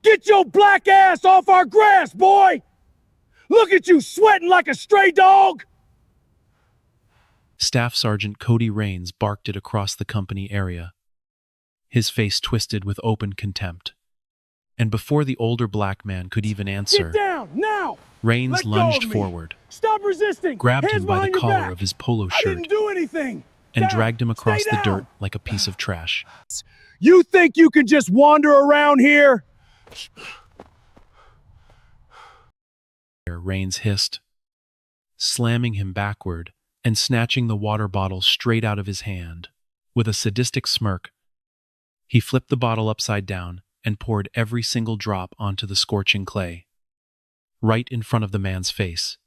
Get your black ass off our grass, boy! Look at you sweating like a stray dog! Staff Sergeant Cody Rains barked it across the company area, his face twisted with open contempt. And before the older black man could even answer, Get down, now! Rains Let go lunged of me. forward, Stop resisting! grabbed Hands him by the behind your collar back. of his polo I shirt, didn't do anything! and Down. dragged him across Stay the down. dirt like a piece of trash. You think you can just wander around here? Rains hissed, slamming him backward and snatching the water bottle straight out of his hand. With a sadistic smirk, he flipped the bottle upside down and poured every single drop onto the scorching clay, right in front of the man's face.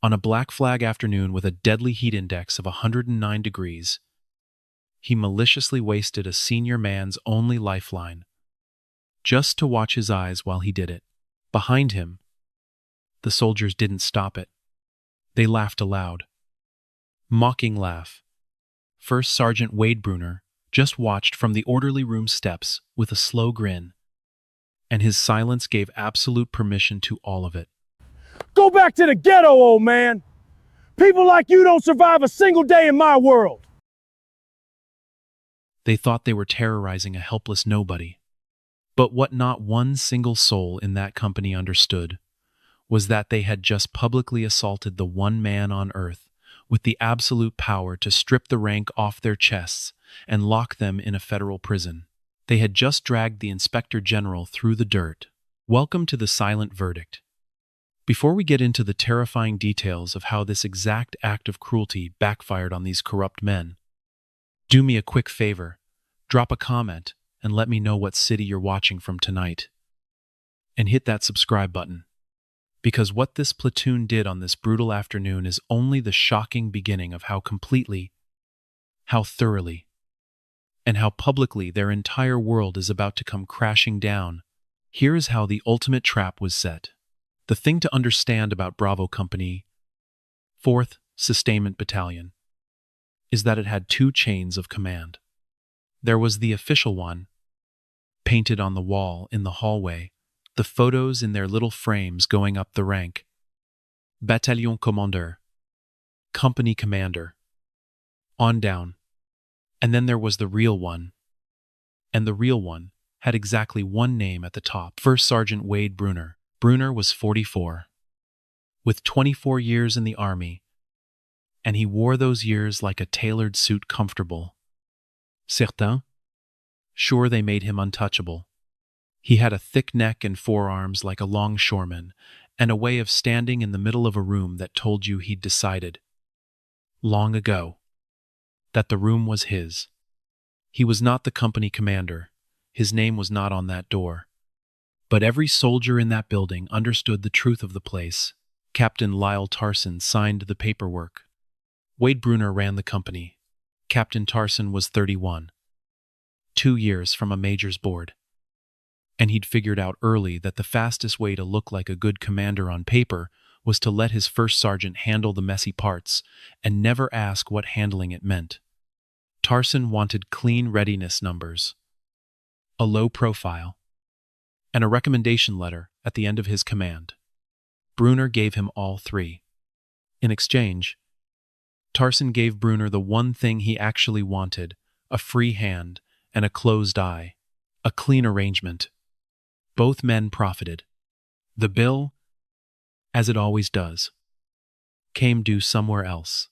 On a Black Flag afternoon with a deadly heat index of 109 degrees, he maliciously wasted a senior man's only lifeline, just to watch his eyes while he did it. Behind him, the soldiers didn't stop it. They laughed aloud. Mocking laugh. First Sergeant Wade Bruner just watched from the orderly room steps with a slow grin, and his silence gave absolute permission to all of it. Go back to the ghetto, old man! People like you don't survive a single day in my world! They thought they were terrorizing a helpless nobody. But what not one single soul in that company understood was that they had just publicly assaulted the one man on earth with the absolute power to strip the rank off their chests and lock them in a federal prison. They had just dragged the Inspector General through the dirt. Welcome to the silent verdict. Before we get into the terrifying details of how this exact act of cruelty backfired on these corrupt men, do me a quick favor, drop a comment and let me know what city you're watching from tonight. And hit that subscribe button. Because what this platoon did on this brutal afternoon is only the shocking beginning of how completely, how thoroughly, and how publicly their entire world is about to come crashing down. Here is how the ultimate trap was set. The thing to understand about Bravo Company, 4th Sustainment Battalion, is that it had two chains of command. There was the official one, painted on the wall in the hallway, the photos in their little frames going up the rank. Bataillon Commandeur, Company Commander, on down. And then there was the real one. And the real one had exactly one name at the top. First Sergeant Wade Bruner. Bruner was 44, with 24 years in the Army, and he wore those years like a tailored suit comfortable. Certain? Sure, they made him untouchable. He had a thick neck and forearms like a longshoreman, and a way of standing in the middle of a room that told you he'd decided, long ago, that the room was his. He was not the company commander. His name was not on that door. But every soldier in that building understood the truth of the place. Captain Lyle Tarson signed the paperwork. Wade Bruner ran the company. Captain Tarson was 31. 2 years from a major's board. And he'd figured out early that the fastest way to look like a good commander on paper was to let his first sergeant handle the messy parts and never ask what handling it meant. Tarson wanted clean readiness numbers, a low profile, and a recommendation letter at the end of his command. Bruner gave him all three. In exchange, Tarson gave Bruner the one thing he actually wanted, a free hand and a closed eye, a clean arrangement. Both men profited. The bill, as it always does, came due somewhere else,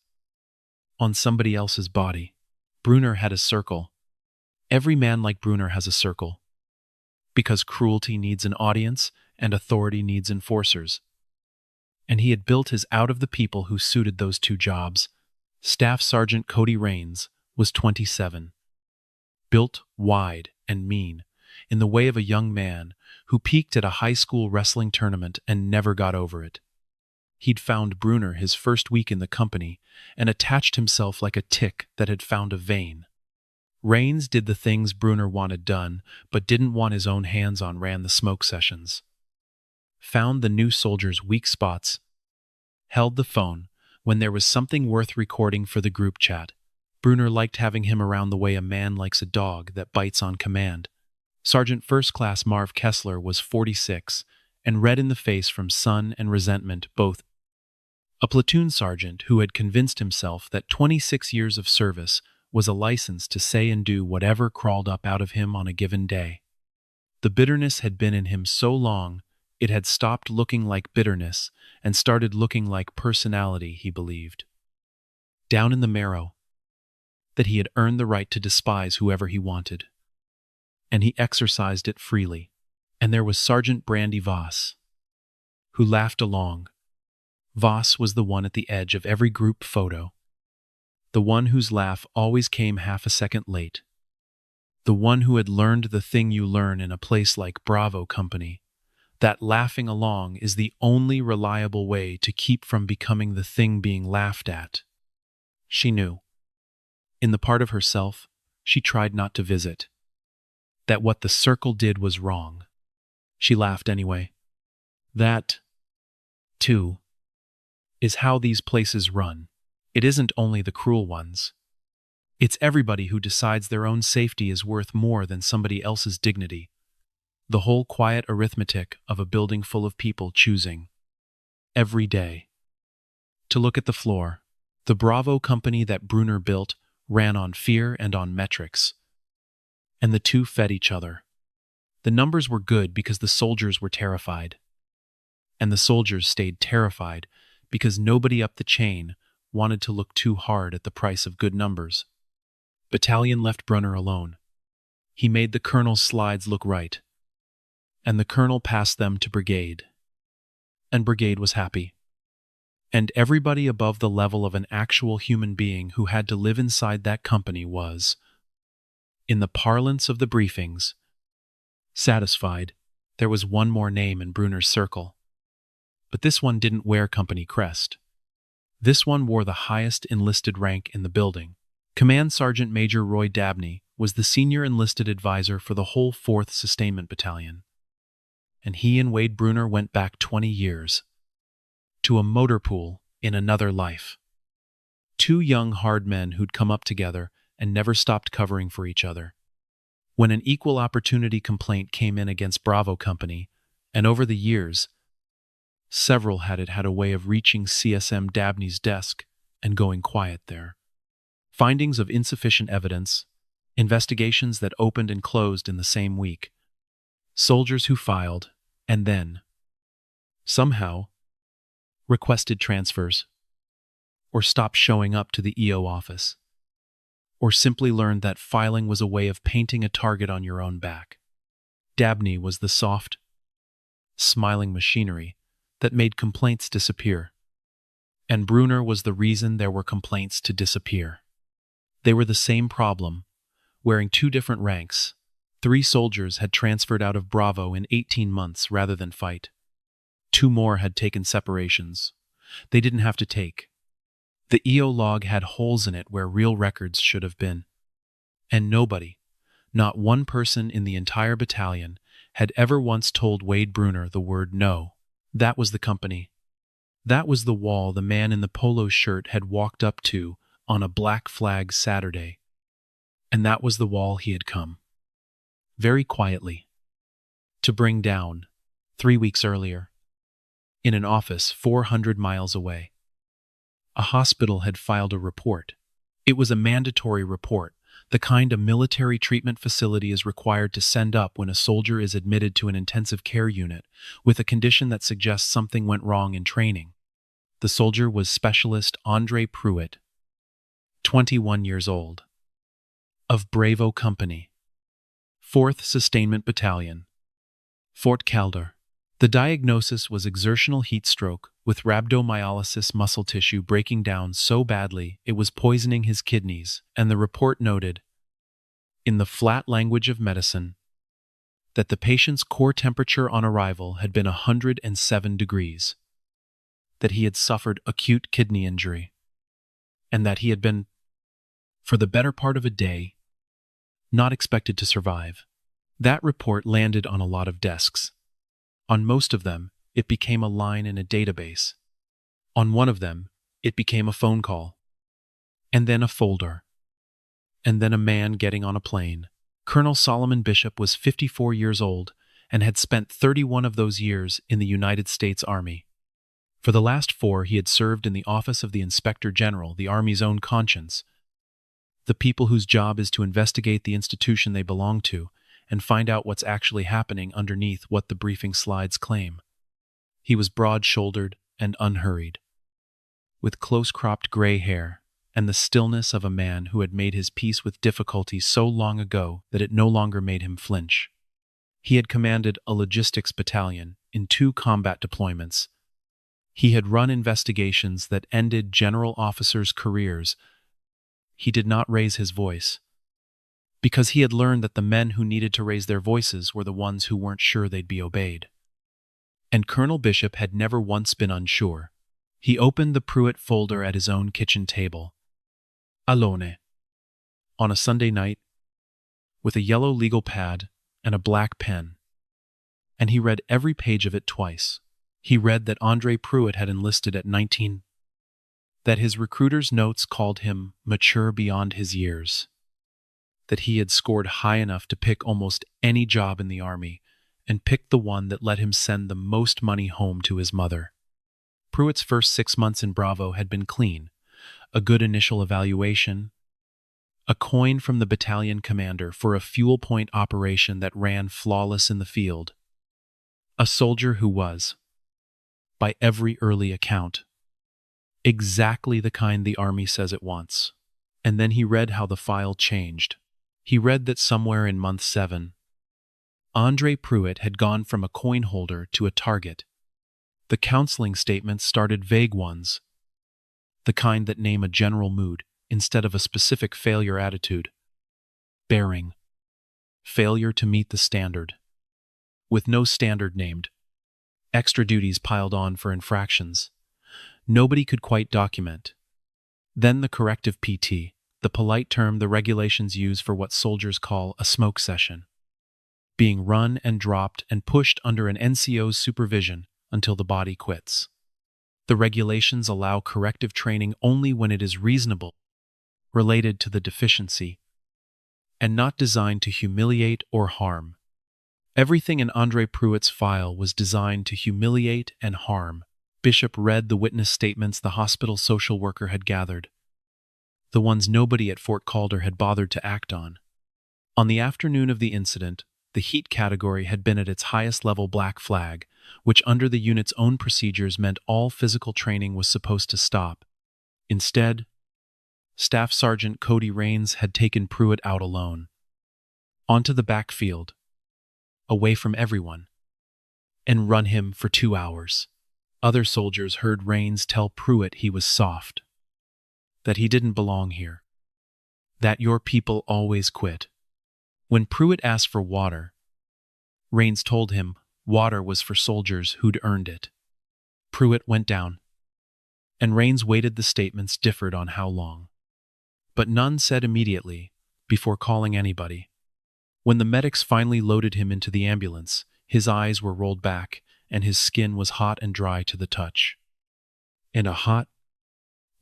on somebody else's body. Bruner had a circle. Every man like Bruner has a circle, because cruelty needs an audience and authority needs enforcers. And he had built his out of the people who suited those two jobs. Staff Sergeant Cody Rains was 27, built wide and mean, in the way of a young man who peaked at a high school wrestling tournament and never got over it. He'd found Bruner his first week in the company and attached himself like a tick that had found a vein. Rains did the things Bruner wanted done, but didn't want his own hands on. Ran the smoke sessions, found the new soldiers' weak spots, held the phone when there was something worth recording for the group chat. Bruner liked having him around the way a man likes a dog that bites on command. Sergeant First Class Marv Kessler was 46 and red in the face from sun and resentment both. A platoon sergeant who had convinced himself that 26 years of service was a license to say and do whatever crawled up out of him on a given day. The bitterness had been in him so long, it had stopped looking like bitterness and started looking like personality, he believed. Down in the marrow, that he had earned the right to despise whoever he wanted. And he exercised it freely. And there was Sergeant Brandy Voss, who laughed along. Voss was the one at the edge of every group photo, the one whose laugh always came half a second late, the one who had learned the thing you learn in a place like Bravo Company, that laughing along is the only reliable way to keep from becoming the thing being laughed at. She knew. In the part of herself, she tried not to visit. That what the circle did was wrong. She laughed anyway. That, too, is how these places run. It isn't only the cruel ones. It's everybody who decides their own safety is worth more than somebody else's dignity. The whole quiet arithmetic of a building full of people choosing, every day, to look at the floor. The Bravo Company that Brunner built ran on fear and on metrics, and the two fed each other. The numbers were good because the soldiers were terrified, and the soldiers stayed terrified because nobody up the chain wanted to look too hard at the price of good numbers. Battalion left Brunner alone. He made the colonel's slides look right, and the colonel passed them to brigade, and brigade was happy. And everybody above the level of an actual human being who had to live inside that company was, in the parlance of the briefings, satisfied. There was one more name in Brunner's circle. But this one didn't wear company crest. This one wore the highest enlisted rank in the building. Command Sergeant Major Roy Dabney was the senior enlisted advisor for the whole 4th Sustainment Battalion. And he and Wade Brunner went back 20 years. To a motor pool in another life. Two young hard men who'd come up together and never stopped covering for each other. When an equal opportunity complaint came in against Bravo Company, and over the years, several had a way of reaching CSM Dabney's desk and going quiet there. Findings of insufficient evidence, investigations that opened and closed in the same week, soldiers who filed, and then, somehow, requested transfers, or stopped showing up to the EO office, or simply learned that filing was a way of painting a target on your own back. Dabney was the soft, smiling machinery that made complaints disappear, and Brunner was the reason there were complaints to disappear. They were the same problem, wearing two different ranks. 3 soldiers had transferred out of Bravo in 18 months rather than fight. 2 more had taken separations. They didn't have to take. The EO log had holes in it where real records should have been. And nobody, not one person in the entire battalion, had ever once told Wade Brunner the word no. That was the company. That was the wall the man in the polo shirt had walked up to on a Black Flag Saturday. And that was the wall he had come, very quietly, to bring down 3 weeks earlier. In an office 400 miles away. A hospital had filed a report. It was a mandatory report, the kind a military treatment facility is required to send up when a soldier is admitted to an intensive care unit with a condition that suggests something went wrong in training. The soldier was Specialist Andre Pruitt, 21 years old, of Bravo Company, 4th Sustainment Battalion, Fort Calder. The diagnosis was exertional heat stroke with rhabdomyolysis, muscle tissue breaking down so badly it was poisoning his kidneys, and the report noted, in the flat language of medicine, that the patient's core temperature on arrival had been 107 degrees, that he had suffered acute kidney injury, and that he had been, for the better part of a day, not expected to survive. That report landed on a lot of desks. On most of them, it became a line in a database. On one of them, it became a phone call. And then a folder. And then a man getting on a plane. Colonel Solomon Bishop was 54 years old and had spent 31 of those years in the United States Army. For the last 4, he had served in the office of the Inspector General, the Army's own conscience, the people whose job is to investigate the institution they belong to and find out what's actually happening underneath what the briefing slides claim. He was broad-shouldered and unhurried, with close-cropped gray hair and the stillness of a man who had made his peace with difficulty so long ago that it no longer made him flinch. He had commanded a logistics battalion in 2 combat deployments. He had run investigations that ended general officers' careers. He did not raise his voice, because he had learned that the men who needed to raise their voices were the ones who weren't sure they'd be obeyed. And Colonel Bishop had never once been unsure. He opened the Pruitt folder at his own kitchen table, alone, on a Sunday night, with a yellow legal pad and a black pen, and he read every page of it twice. He read that Andre Pruitt had enlisted at 19, that his recruiter's notes called him mature beyond his years, that he had scored high enough to pick almost any job in the Army and picked the one that let him send the most money home to his mother. Pruitt's first 6 months in Bravo had been clean: a good initial evaluation, a coin from the battalion commander for a fuel point operation that ran flawless in the field, a soldier who was, by every early account, exactly the kind the Army says it wants. And then he read how the file changed. He read that somewhere in month 7, Andre Pruitt had gone from a coin holder to a target. The counseling statements started vague ones, the kind that name a general mood instead of a specific failure attitude. Bearing. Failure to meet the standard. With no standard named. Extra duties piled on for infractions. Nobody could quite document. Then the corrective PT, the polite term the regulations use for what soldiers call a smoke session. Being run and dropped and pushed under an NCO's supervision until the body quits. The regulations allow corrective training only when it is reasonable, related to the deficiency, and not designed to humiliate or harm. Everything in Andre Pruitt's file was designed to humiliate and harm. Bishop read the witness statements the hospital social worker had gathered, the ones nobody at Fort Calder had bothered to act on. On the afternoon of the incident, the heat category had been at its highest level black flag, which under the unit's own procedures meant all physical training was supposed to stop. Instead, Staff Sergeant Cody Rains had taken Pruitt out alone, onto the backfield, away from everyone, and run him for 2 hours. Other soldiers heard Rains tell Pruitt he was soft, that he didn't belong here, that your people always quit. When Pruitt asked for water, Rains told him water was for soldiers who'd earned it. Pruitt went down, and Rains waited. The statements differed on how long, but none said immediately, before calling anybody. When the medics finally loaded him into the ambulance, his eyes were rolled back, and his skin was hot and dry to the touch. And a hot,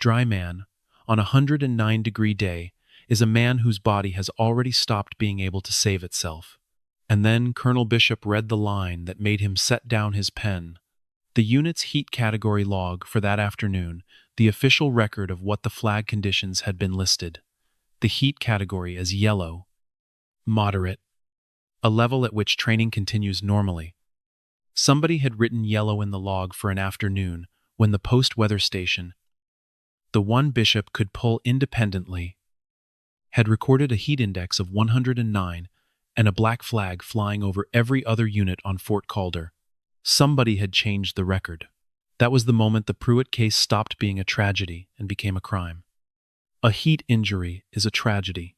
dry man, on a 109-degree day, is a man whose body has already stopped being able to save itself. And then Colonel Bishop read the line that made him set down his pen. The unit's heat category log for that afternoon, the official record of what the flag conditions had been listed. The heat category as yellow, moderate, a level at which training continues normally. Somebody had written yellow in the log for an afternoon when the post weather station, the one Bishop could pull independently, had recorded a heat index of 109 and a black flag flying over every other unit on Fort Calder. Somebody had changed the record. That was the moment the Pruitt case stopped being a tragedy and became a crime. A heat injury is a tragedy.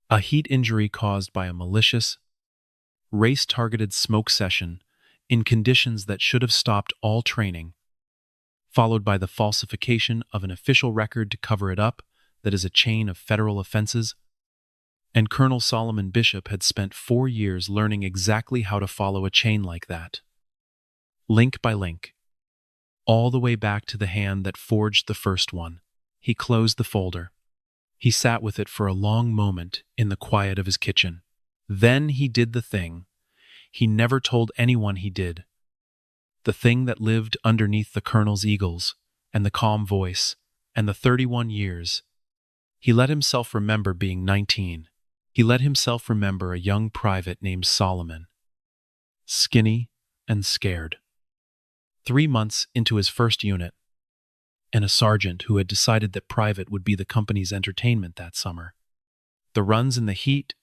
A heat injury caused by a malicious, race-targeted smoke session in conditions that should have stopped all training, followed by the falsification of an official record to cover it up, that is a chain of federal offenses. And Colonel Solomon Bishop had spent 4 years learning exactly how to follow a chain like that. Link by link, all the way back to the hand that forged the first one. He closed the folder. He sat with it for a long moment in the quiet of his kitchen. Then he did the thing he never told anyone he did. The thing that lived underneath the colonel's eagles, and the calm voice, and the 31 years. He let himself remember being 19. He let himself remember a young private named Solomon. Skinny and scared. 3 months into his first unit, and a sergeant who had decided that private would be the company's entertainment that summer. The runs in the heat,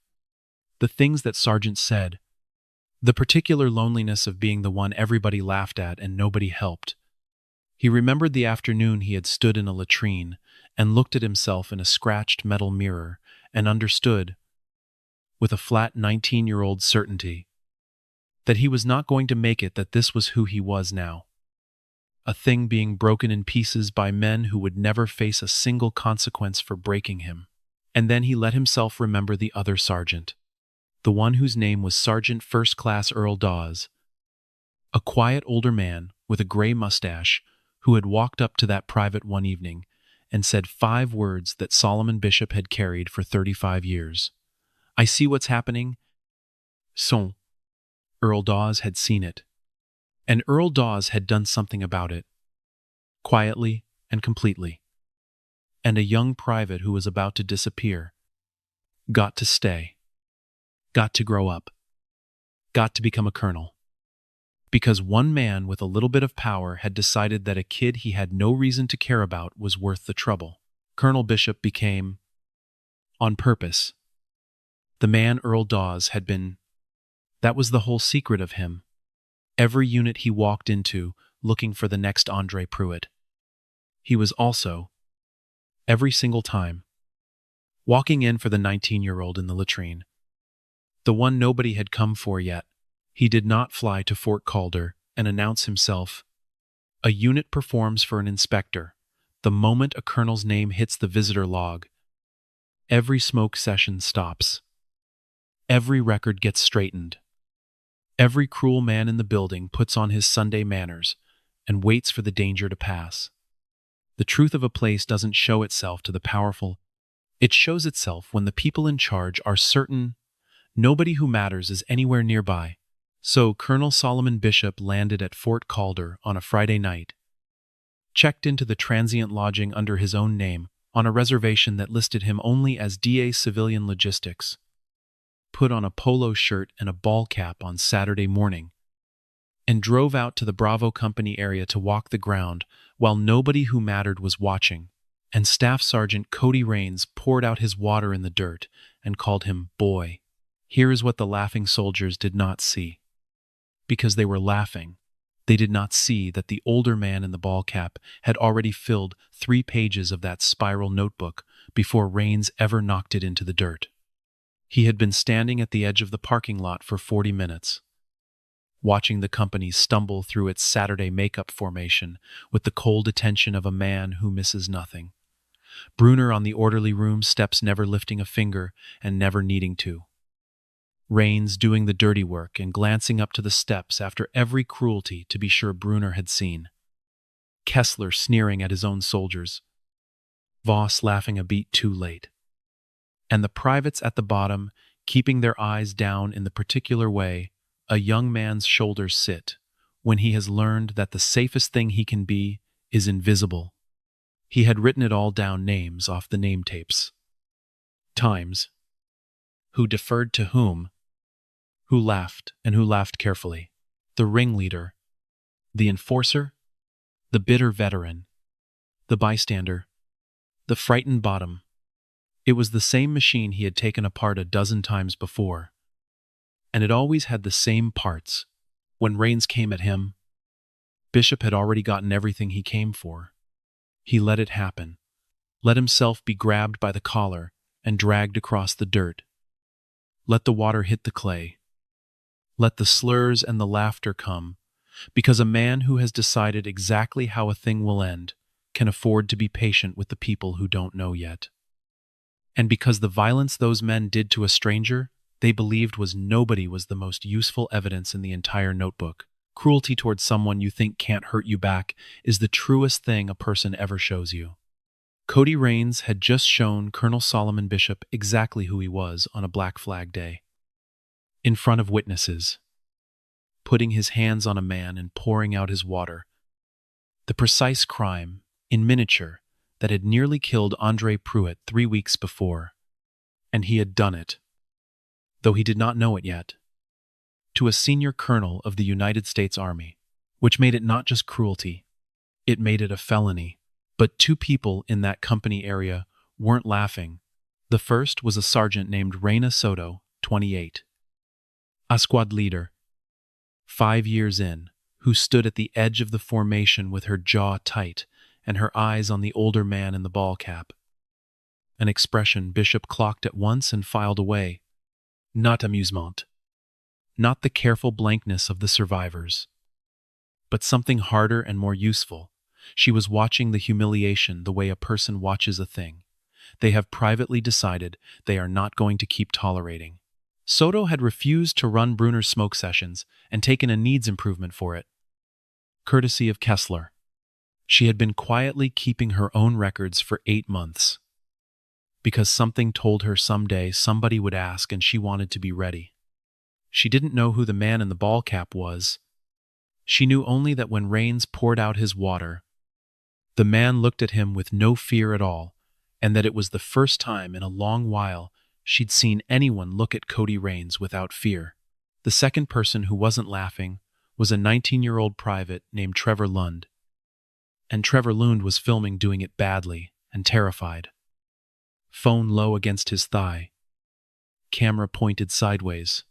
the things that sergeant said, the particular loneliness of being the one everybody laughed at and nobody helped. He remembered the afternoon he had stood in a latrine and looked at himself in a scratched metal mirror and understood, with a flat 19-year-old certainty, that he was not going to make it, that this was who he was now. A thing being broken in pieces by men who would never face a single consequence for breaking him. And then he let himself remember the other sergeant, the one whose name was Sergeant First Class Earl Dawes, a quiet older man with a gray mustache who had walked up to that private one evening and said 5 words that Solomon Bishop had carried for 35 years. "I see what's happening." So, Earl Dawes had seen it. And Earl Dawes had done something about it, quietly and completely. And a young private who was about to disappear got to stay, got to grow up, got to become a colonel. Because one man with a little bit of power had decided that a kid he had no reason to care about was worth the trouble. Colonel Bishop became, on purpose, the man Earl Dawes had been. That was the whole secret of him. Every unit he walked into looking for the next Andre Pruitt. He was also, every single time, walking in for the 19-year-old in the latrine. The one nobody had come for yet. He did not fly to Fort Calder and announce himself. A unit performs for an inspector the moment a colonel's name hits the visitor log. Every smoke session stops. Every record gets straightened. Every cruel man in the building puts on his Sunday manners and waits for the danger to pass. The truth of a place doesn't show itself to the powerful. It shows itself when the people in charge are certain nobody who matters is anywhere nearby. So Colonel Solomon Bishop landed at Fort Calder on a Friday night, checked into the transient lodging under his own name on a reservation that listed him only as DA Civilian Logistics, put on a polo shirt and a ball cap on Saturday morning, and drove out to the Bravo Company area to walk the ground while nobody who mattered was watching, and Staff Sergeant Cody Rains poured out his water in the dirt and called him boy. Here is what the laughing soldiers did not see. Because they were laughing, they did not see that the older man in the ball cap had already filled 3 pages of that spiral notebook before Rains ever knocked it into the dirt. He had been standing at the edge of the parking lot for 40 minutes, watching the company stumble through its Saturday makeup formation with the cold attention of a man who misses nothing. Bruner on the orderly room steps, never lifting a finger and never needing to. Rains doing the dirty work and glancing up to the steps after every cruelty to be sure Bruner had seen. Kessler sneering at his own soldiers. Voss laughing a beat too late. And the privates at the bottom, keeping their eyes down in the particular way a young man's shoulders sit when he has learned that the safest thing he can be is invisible. He had written it all down, names off the name tapes. Times. Who deferred to whom? Who laughed, and who laughed carefully? The ringleader, the enforcer, the bitter veteran, the bystander, the frightened bottom. It was the same machine he had taken apart a dozen times before, and it always had the same parts. When Rains came at him, Bishop had already gotten everything he came for. He let it happen, let himself be grabbed by the collar and dragged across the dirt. Let the water hit the clay. Let the slurs and the laughter come, because a man who has decided exactly how a thing will end can afford to be patient with the people who don't know yet. And because the violence those men did to a stranger, they believed nobody was the most useful evidence in the entire notebook. Cruelty towards someone you think can't hurt you back is the truest thing a person ever shows you. Cody Rains had just shown Colonel Solomon Bishop exactly who he was on a Black Flag Day. in front of witnesses, putting his hands on a man and pouring out his water. The precise crime, in miniature, that had nearly killed Andre Pruitt 3 weeks before. And he had done it, though he did not know it yet, to a senior colonel of the United States Army, which made it not just cruelty, it made it a felony. But 2 people in that company area weren't laughing. The first was a sergeant named Reina Soto, 28, a squad leader, 5 years in, who stood at the edge of the formation with her jaw tight and her eyes on the older man in the ball cap. An expression Bishop clocked at once and filed away. Not amusement. Not the careful blankness of the survivors. But something harder and more useful. She was watching the humiliation the way a person watches a thing they have privately decided they are not going to keep tolerating. Soto had refused to run Brunner's smoke sessions and taken a needs improvement for it, courtesy of Kessler. She had been quietly keeping her own records for 8 months, because something told her someday somebody would ask and she wanted to be ready. She didn't know who the man in the ball cap was. She knew only that when Rains poured out his water, the man looked at him with no fear at all, and that it was the first time in a long while she'd seen anyone look at Cody Rains without fear. The second person who wasn't laughing was a 19-year-old private named Trevor Lund. And Trevor Lund was filming doing it badly and terrified. Phone low against his thigh. Camera pointed sideways.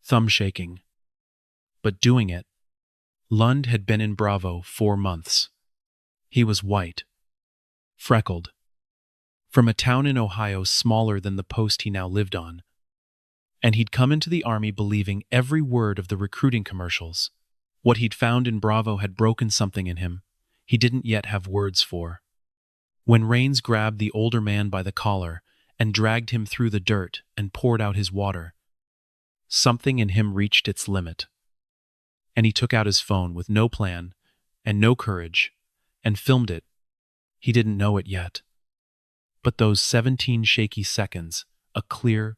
Thumb shaking. But doing it. Lund had been in Bravo 4 months. He was white. Freckled. From a town in Ohio smaller than the post he now lived on. And he'd come into the Army believing every word of the recruiting commercials. What he'd found in Bravo had broken something in him he didn't yet have words for. When Rains grabbed the older man by the collar and dragged him through the dirt and poured out his water, something in him reached its limit. And he took out his phone with no plan and no courage and filmed it. He didn't know it yet. But those 17 shaky seconds, a clear,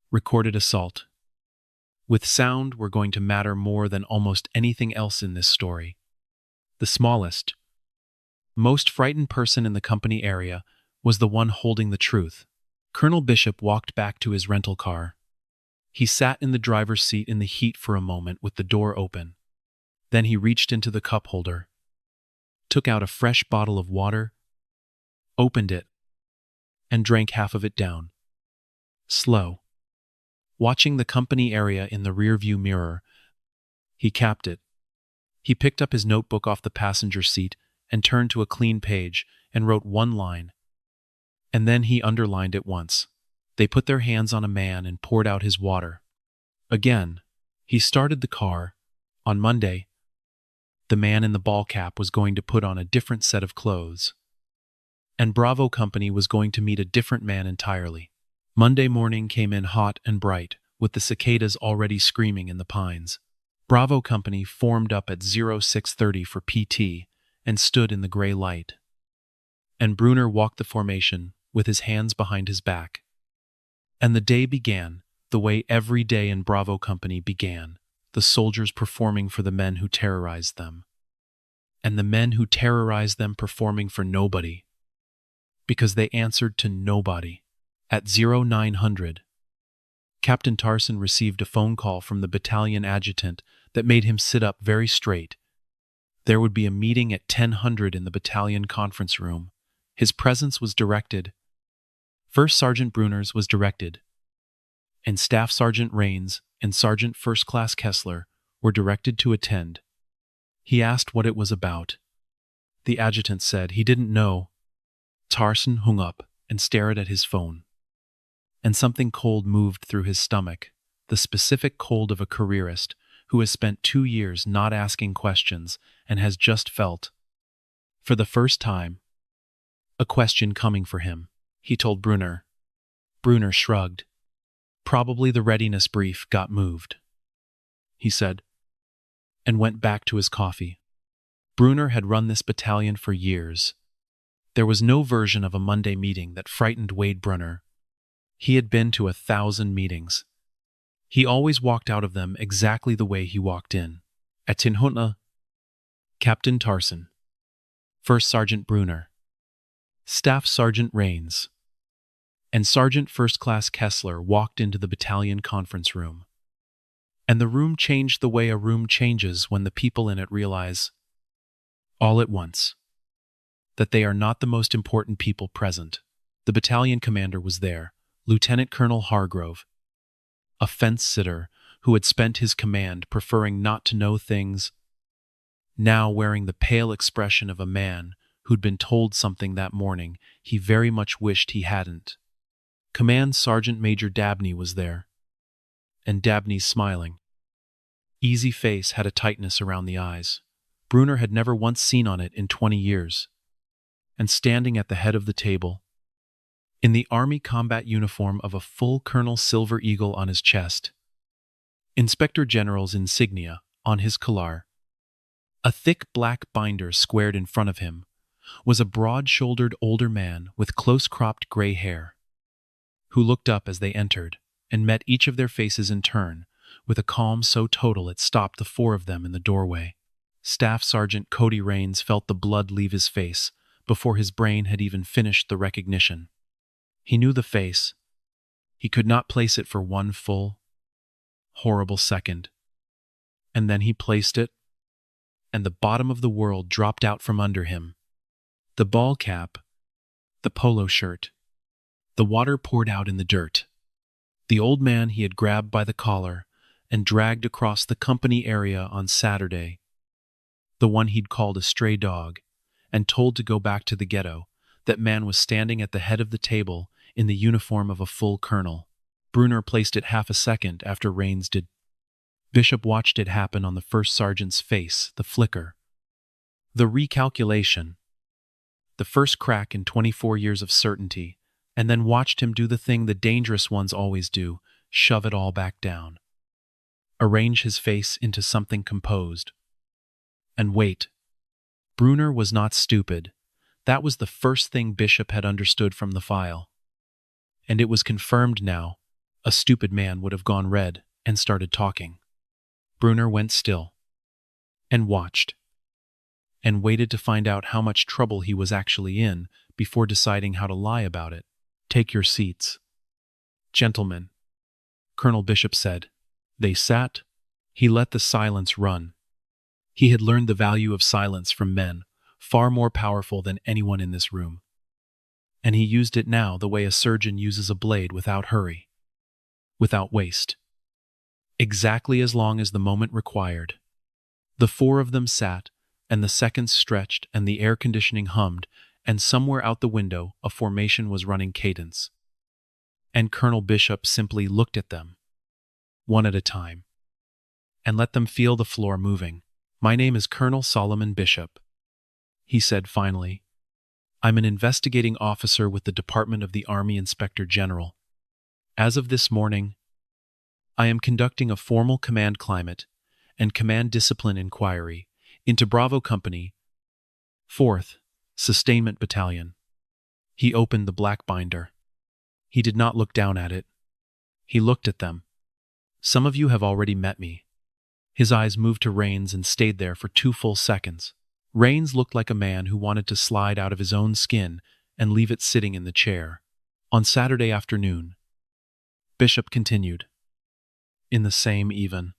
recorded assault, with sound were going to matter more than almost anything else in this story. The smallest, most frightened person in the company area was the one holding the truth. Colonel Bishop walked back to his rental car. He sat in the driver's seat in the heat for a moment with the door open. Then he reached into the cup holder, took out a fresh bottle of water, opened it, and drank half of it down. Slow. Watching the company area in the rearview mirror, he capped it. He picked up his notebook off the passenger seat and turned to a clean page and wrote one line. And then he underlined it once. They put their hands on a man and poured out his water. Again, he started the car. On Monday, the man in the ball cap was going to put on a different set of clothes. And Bravo Company was going to meet a different man entirely. Monday morning came in hot and bright, with the cicadas already screaming in the pines. Bravo Company formed up at 0630 for PT and stood in the gray light. And Brunner walked the formation with his hands behind his back. And the day began the way every day in Bravo Company began, the soldiers performing for the men who terrorized them. And the men who terrorized them performing for nobody. Because they answered to nobody. At 0900, Captain Tarson received a phone call from the battalion adjutant that made him sit up very straight. There would be a meeting at 1000 in the battalion conference room. His presence was directed. First Sergeant Brunners was directed, and Staff Sergeant Rains and Sergeant First Class Kessler were directed to attend. He asked what it was about. The adjutant said he didn't know. Tarson hung up and stared at his phone. And something cold moved through his stomach, the specific cold of a careerist who has spent 2 years not asking questions and has just felt, for the first time, a question coming for him. He told Brunner. Brunner shrugged. Probably the readiness brief got moved, he said, and went back to his coffee. Brunner had run this battalion for years. There was no version of a Monday meeting that frightened Wade Brunner. He had been to 1,000 meetings. He always walked out of them exactly the way he walked in. Atinhutna, Captain Tarson, First Sergeant Brunner, Staff Sergeant Rains, and Sergeant First Class Kessler walked into the battalion conference room. And the room changed the way a room changes when the people in it realize, all at once, that they are not the most important people present. The battalion commander was there, Lieutenant Colonel Hargrove, a fence-sitter who had spent his command preferring not to know things, now wearing the pale expression of a man who'd been told something that morning he very much wished he hadn't. Command Sergeant Major Dabney was there, and Dabney's smiling. Easy face had a tightness around the eyes Brunner had never once seen on it in 20 years. And standing at the head of the table, in the Army combat uniform of a full Colonel Silver Eagle on his chest, Inspector General's insignia on his collar, a thick black binder squared in front of him, was a broad-shouldered older man with close-cropped gray hair, who looked up as they entered and met each of their faces in turn with a calm so total it stopped the four of them in the doorway. Staff Sergeant Cody Rains felt the blood leave his face before his brain had even finished the recognition. He knew the face. He could not place it for one full, horrible second. And then he placed it, and the bottom of the world dropped out from under him. The ball cap, the polo shirt, the water poured out in the dirt. The old man he had grabbed by the collar and dragged across the company area on Saturday, the one he'd called a stray dog, and told to go back to the ghetto, that man was standing at the head of the table in the uniform of a full colonel. Brunner placed it half a second after Rains did. Bishop watched it happen on the first sergeant's face, the flicker, the recalculation, the first crack in 24 years of certainty, and then watched him do the thing the dangerous ones always do, shove it all back down. Arrange his face into something composed. And wait. Brunner was not stupid. That was the first thing Bishop had understood from the file. And it was confirmed now. A stupid man would have gone red and started talking. Brunner went still. And watched. And waited to find out how much trouble he was actually in before deciding how to lie about it. Take your seats. Gentlemen, Colonel Bishop said. They sat. He let the silence run. He had learned the value of silence from men, far more powerful than anyone in this room. And he used it now the way a surgeon uses a blade without hurry, without waste. Exactly as long as the moment required. The four of them sat, and the seconds stretched, and the air conditioning hummed, and somewhere out the window a formation was running cadence. And Colonel Bishop simply looked at them, one at a time, and let them feel the floor moving. My name is Colonel Solomon Bishop, he said finally. I'm an investigating officer with the Department of the Army Inspector General. As of this morning, I am conducting a formal command climate and command discipline inquiry into Bravo Company, 4th Sustainment Battalion. He opened the black binder. He did not look down at it. He looked at them. Some of you have already met me. His eyes moved to Rains and stayed there for 2 full seconds. Rains looked like a man who wanted to slide out of his own skin and leave it sitting in the chair. On Saturday afternoon, Bishop continued, in the same even,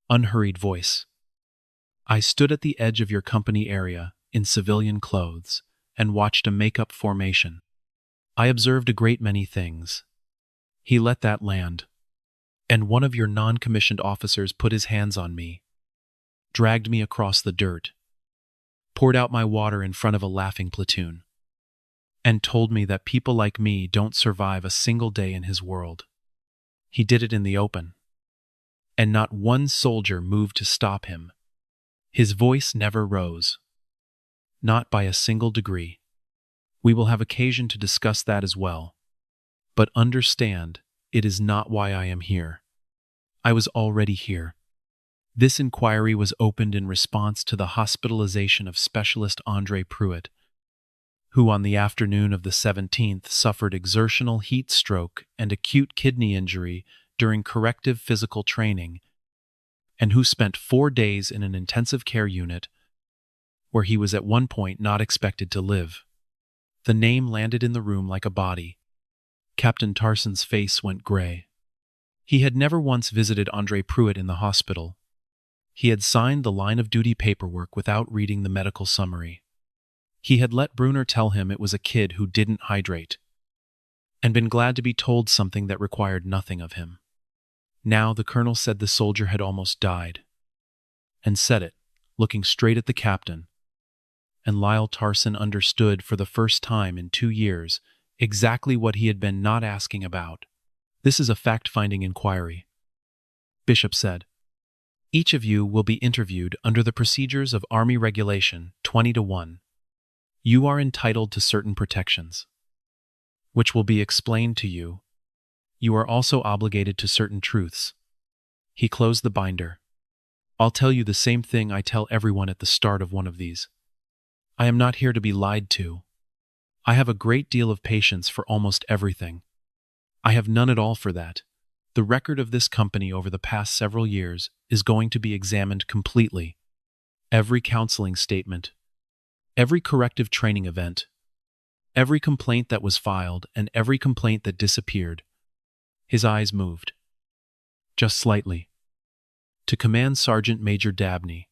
unhurried voice. I stood at the edge of your company area in civilian clothes and watched a make-up formation. I observed a great many things. He let that land. And one of your non-commissioned officers put his hands on me, dragged me across the dirt, poured out my water in front of a laughing platoon, and told me that people like me don't survive a single day in his world. He did it in the open, and not one soldier moved to stop him. His voice never rose, not by a single degree. We will have occasion to discuss that as well, but understand, it is not why I am here. I was already here. This inquiry was opened in response to the hospitalization of Specialist Andre Pruitt, who on the afternoon of the 17th suffered exertional heat stroke and acute kidney injury during corrective physical training and who spent 4 days in an intensive care unit where he was at one point not expected to live. The name landed in the room like a body. Captain Tarson's face went gray. He had never once visited Andre Pruitt in the hospital. He had signed the line of duty paperwork without reading the medical summary. He had let Brunner tell him it was a kid who didn't hydrate, and been glad to be told something that required nothing of him. Now the colonel said the soldier had almost died, and said it, looking straight at the captain. And Lyle Tarson understood for the first time in 2 years exactly what he had been not asking about. This is a fact-finding inquiry. Bishop said, each of you will be interviewed under the procedures of Army Regulation 20-1. You are entitled to certain protections, which will be explained to you. You are also obligated to certain truths. He closed the binder. I'll tell you the same thing I tell everyone at the start of one of these. I am not here to be lied to. I have a great deal of patience for almost everything. I have none at all for that. The record of this company over the past several years is going to be examined completely. Every counseling statement, every corrective training event, every complaint that was filed, and every complaint that disappeared. His eyes moved, just slightly, to Command Sergeant Major Dabney,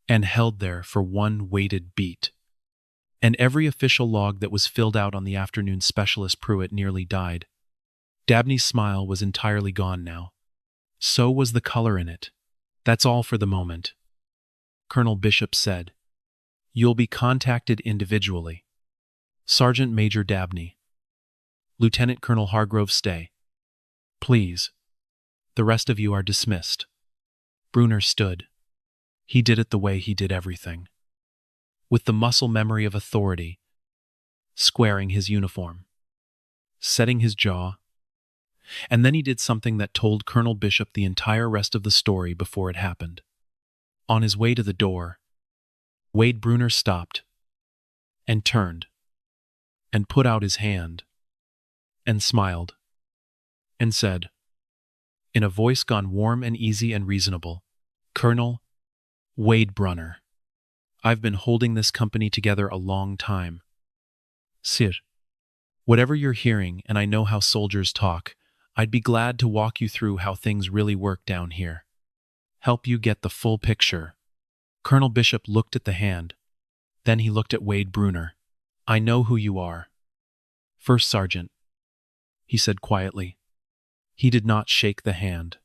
and held there for one weighted beat. And every official log that was filled out on the afternoon Specialist Pruitt nearly died. Dabney's smile was entirely gone now. So was the color in it. That's all for the moment. Colonel Bishop said, you'll be contacted individually. Sergeant Major Dabney. Lieutenant Colonel Hargrove, stay. Please. The rest of you are dismissed. Brunner stood. He did it the way he did everything, with the muscle memory of authority, squaring his uniform, setting his jaw, and then he did something that told Colonel Bishop the entire rest of the story before it happened. On his way to the door, Wade Brunner stopped and turned and put out his hand and smiled and said, in a voice gone warm and easy and reasonable, Colonel Wade Brunner, I've been holding this company together a long time. Sir, whatever you're hearing, and I know how soldiers talk, I'd be glad to walk you through how things really work down here. Help you get the full picture. Colonel Bishop looked at the hand. Then he looked at Wade Brunner. I know who you are. First Sergeant, he said quietly. He did not shake the hand.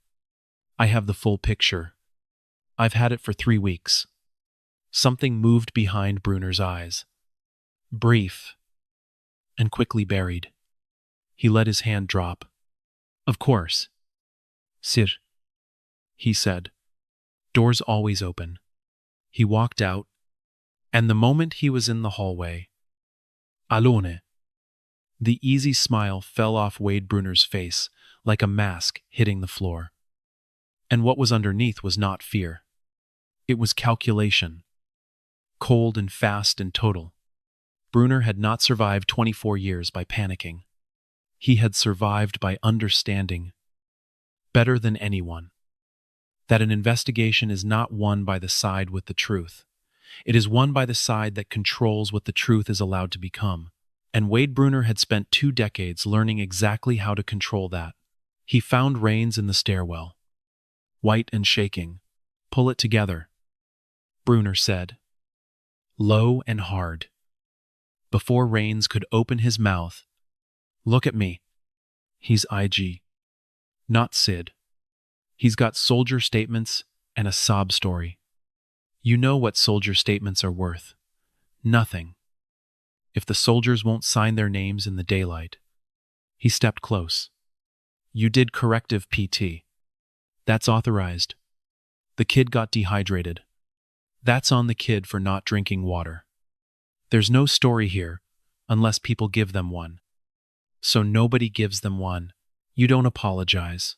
I have the full picture. I've had it for 3 weeks. Something moved behind Brunner's eyes. Brief and quickly buried. He let his hand drop. Of course. Sir, he said. Doors always open. He walked out, and the moment he was in the hallway, Alone. The easy smile fell off Wade Brunner's face like a mask hitting the floor. And what was underneath was not fear. It was calculation. Cold and fast and total. Brunner had not survived 24 years by panicking. He had survived by understanding, better than anyone, that an investigation is not won by the side with the truth. It is won by the side that controls what the truth is allowed to become. And Wade Brunner had spent 2 decades learning exactly how to control that. He found Rains in the stairwell. White and shaking. Pull it together, Brunner said. Low and hard. Before Rains could open his mouth. Look at me. He's IG. Not Sid. He's got soldier statements and a sob story. You know what soldier statements are worth. Nothing. If the soldiers won't sign their names in the daylight. He stepped close. You did corrective PT. That's authorized. The kid got dehydrated. That's on the kid for not drinking water. There's no story here, unless people give them one. So nobody gives them one. You don't apologize.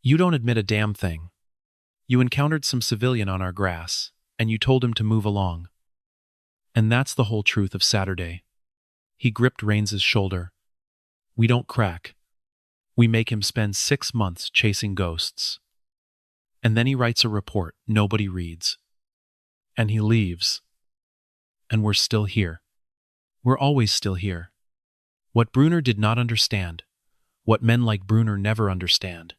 You don't admit a damn thing. You encountered some civilian on our grass, and you told him to move along. And that's the whole truth of Saturday. He gripped Rains's shoulder. We don't crack. We make him spend 6 months chasing ghosts. And then he writes a report nobody reads. And he leaves. And we're still here. We're always still here. What Brunner did not understand, what men like Brunner never understand,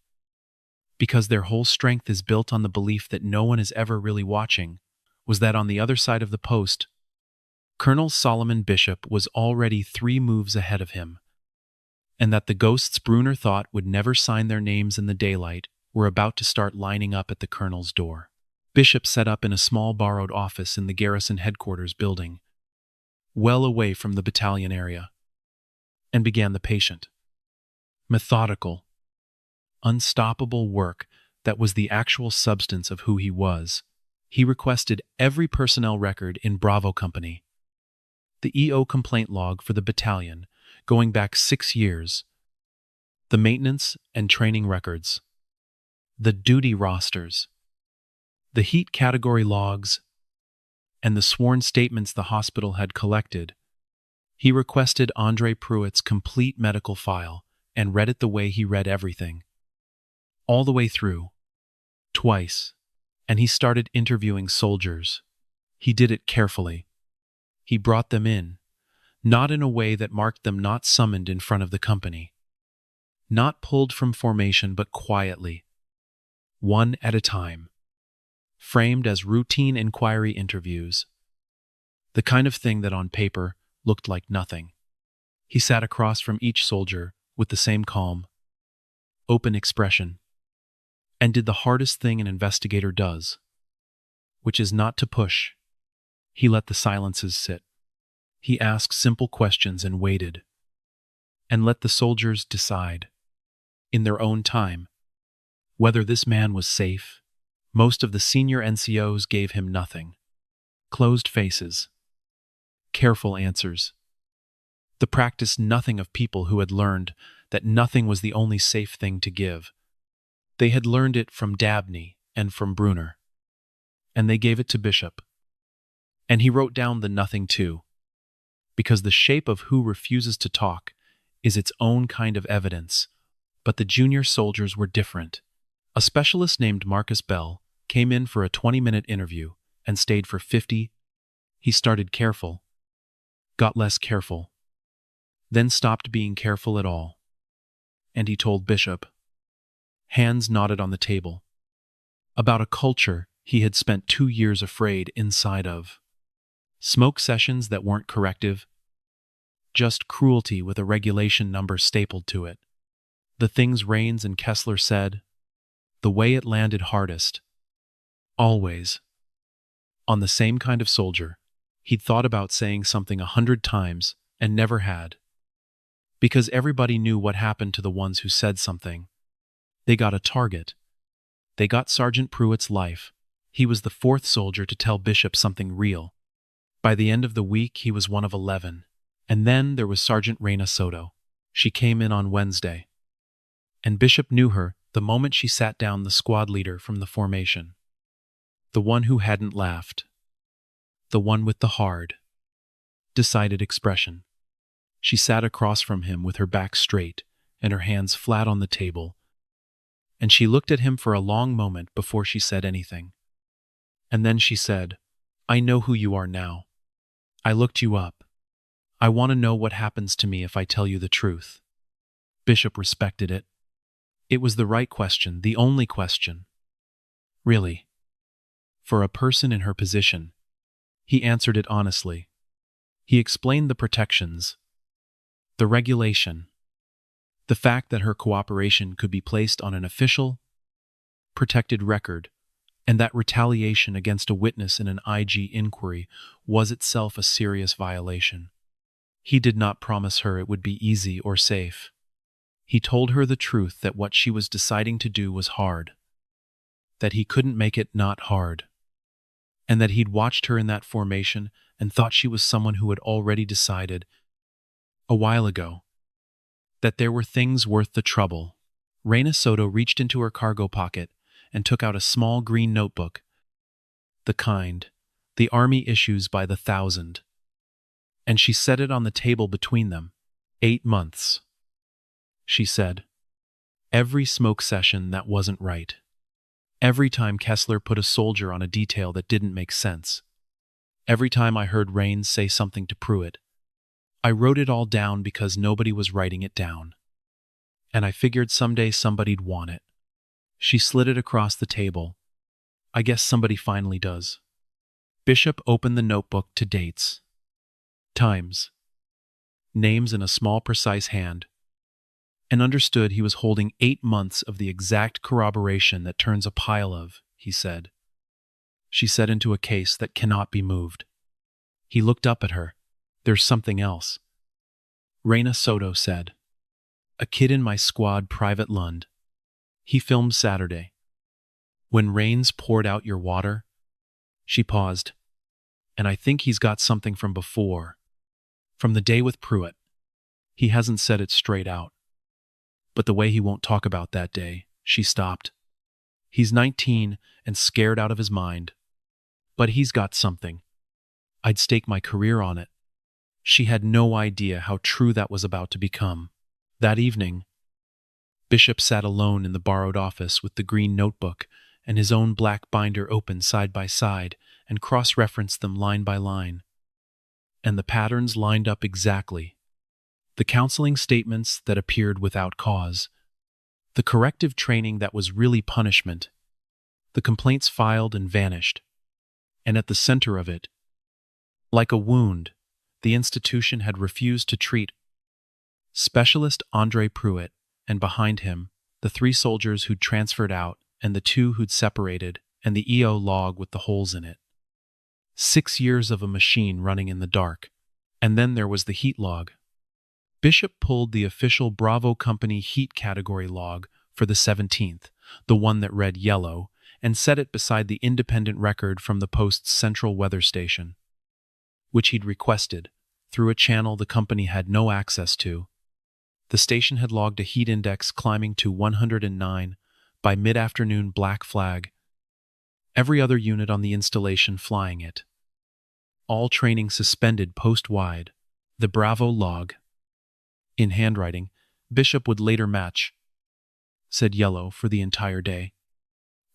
because their whole strength is built on the belief that no one is ever really watching, was that on the other side of the post, Colonel Solomon Bishop was already 3 moves ahead of him, and that the ghosts Brunner thought would never sign their names in the daylight were about to start lining up at the colonel's door. Bishop set up in a small borrowed office in the garrison headquarters building, well away from the battalion area, and began the patient, methodical, unstoppable work that was the actual substance of who he was. He requested every personnel record in Bravo Company, the EO complaint log for the battalion going back 6 years, the maintenance and training records, the duty rosters, the heat category logs, and the sworn statements the hospital had collected. He requested Andre Pruitt's complete medical file and read it the way he read everything, all the way through, twice, and he started interviewing soldiers. He did it carefully. He brought them in, not in a way that marked them not summoned in front of the company, not pulled from formation but quietly, one at a time, framed as routine inquiry interviews, the kind of thing that on paper looked like nothing. He sat across from each soldier with the same calm, open expression, and did the hardest thing an investigator does, which is not to push. He let the silences sit. He asked simple questions and waited, and let the soldiers decide, in their own time, whether this man was safe. Most of the senior NCOs gave him nothing. Closed faces. Careful answers. The practice nothing of people who had learned that nothing was the only safe thing to give. They had learned it from Dabney and from Brunner. And they gave it to Bishop. And he wrote down the nothing too, because the shape of who refuses to talk is its own kind of evidence. But the junior soldiers were different. A specialist named Marcus Bell came in for a 20-minute interview and stayed for 50. He started careful, got less careful, then stopped being careful at all. And he told Bishop, hands knotted on the table, about a culture he had spent 2 years afraid inside of. Smoke sessions that weren't corrective, just cruelty with a regulation number stapled to it. The things Raines and Kessler said, the way it landed hardest. Always. On the same kind of soldier, he'd thought about saying something 100 times and never had. Because everybody knew what happened to the ones who said something. They got a target. They got Sergeant Pruitt's life. He was the 4th soldier to tell Bishop something real. By the end of the week, he was one of 11. And then there was Sergeant Raina Soto. She came in on Wednesday. And Bishop knew her the moment she sat down, the squad leader from the formation. The one who hadn't laughed. The one with the hard, decided expression. She sat across from him with her back straight and her hands flat on the table. And she looked at him for a long moment before she said anything. And then she said, I know who you are now. I looked you up. I want to know what happens to me if I tell you the truth. Bishop respected it. It was the right question, the only question. Really. For a person in her position, he answered it honestly. He explained the protections, the regulation, the fact that her cooperation could be placed on an official, protected record, and that retaliation against a witness in an IG inquiry was itself a serious violation. He did not promise her it would be easy or safe. He told her the truth that what she was deciding to do was hard, that he couldn't make it not hard, and that he'd watched her in that formation and thought she was someone who had already decided, a while ago, that there were things worth the trouble. Raina Soto reached into her cargo pocket and took out a small green notebook, the kind the Army issues by the 1,000, and she set it on the table between them. 8 months, she said. every smoke session that wasn't right. Every time Kessler put a soldier on a detail that didn't make sense. Every time I heard Rains say something to Pruitt. I wrote it all down because nobody was writing it down. And I figured someday somebody'd want it. She slid it across the table. I guess somebody finally does. Bishop opened the notebook to dates. Times. Names in a small, precise hand. And understood he was holding 8 months of the exact corroboration that turns a pile of, he said. She said into a case that cannot be moved. He looked up at her. There's something else. Reina Soto said. A kid in my squad, Private Lund. He filmed Saturday. When Rains poured out your water, she paused. And I think he's got something from before. From the day with Pruitt. He hasn't said it straight out. But the way he won't talk about that day, she stopped. He's 19 and scared out of his mind. But he's got something. I'd stake my career on it. She had no idea how true that was about to become. That evening, Bishop sat alone in the borrowed office with the green notebook and his own black binder open side by side and cross-referenced them line by line. And the patterns lined up exactly. The counseling statements that appeared without cause. The corrective training that was really punishment. The complaints filed and vanished. And at the center of it, like a wound, the institution had refused to treat Specialist Andre Pruitt, and behind him, the 3 soldiers who'd transferred out and the 2 who'd separated, and the EO log with the holes in it. 6 years of a machine running in the dark. And then there was the heat log. Bishop pulled the official Bravo Company heat category log for the 17th, the one that read yellow, and set it beside the independent record from the Post's Central Weather Station, which he'd requested, through a channel the company had no access to. The station had logged a heat index climbing to 109 by mid-afternoon black flag. Every other unit on the installation flying it. All training suspended post-wide. The Bravo log. In handwriting, Bishop would later match. Said yellow for the entire day.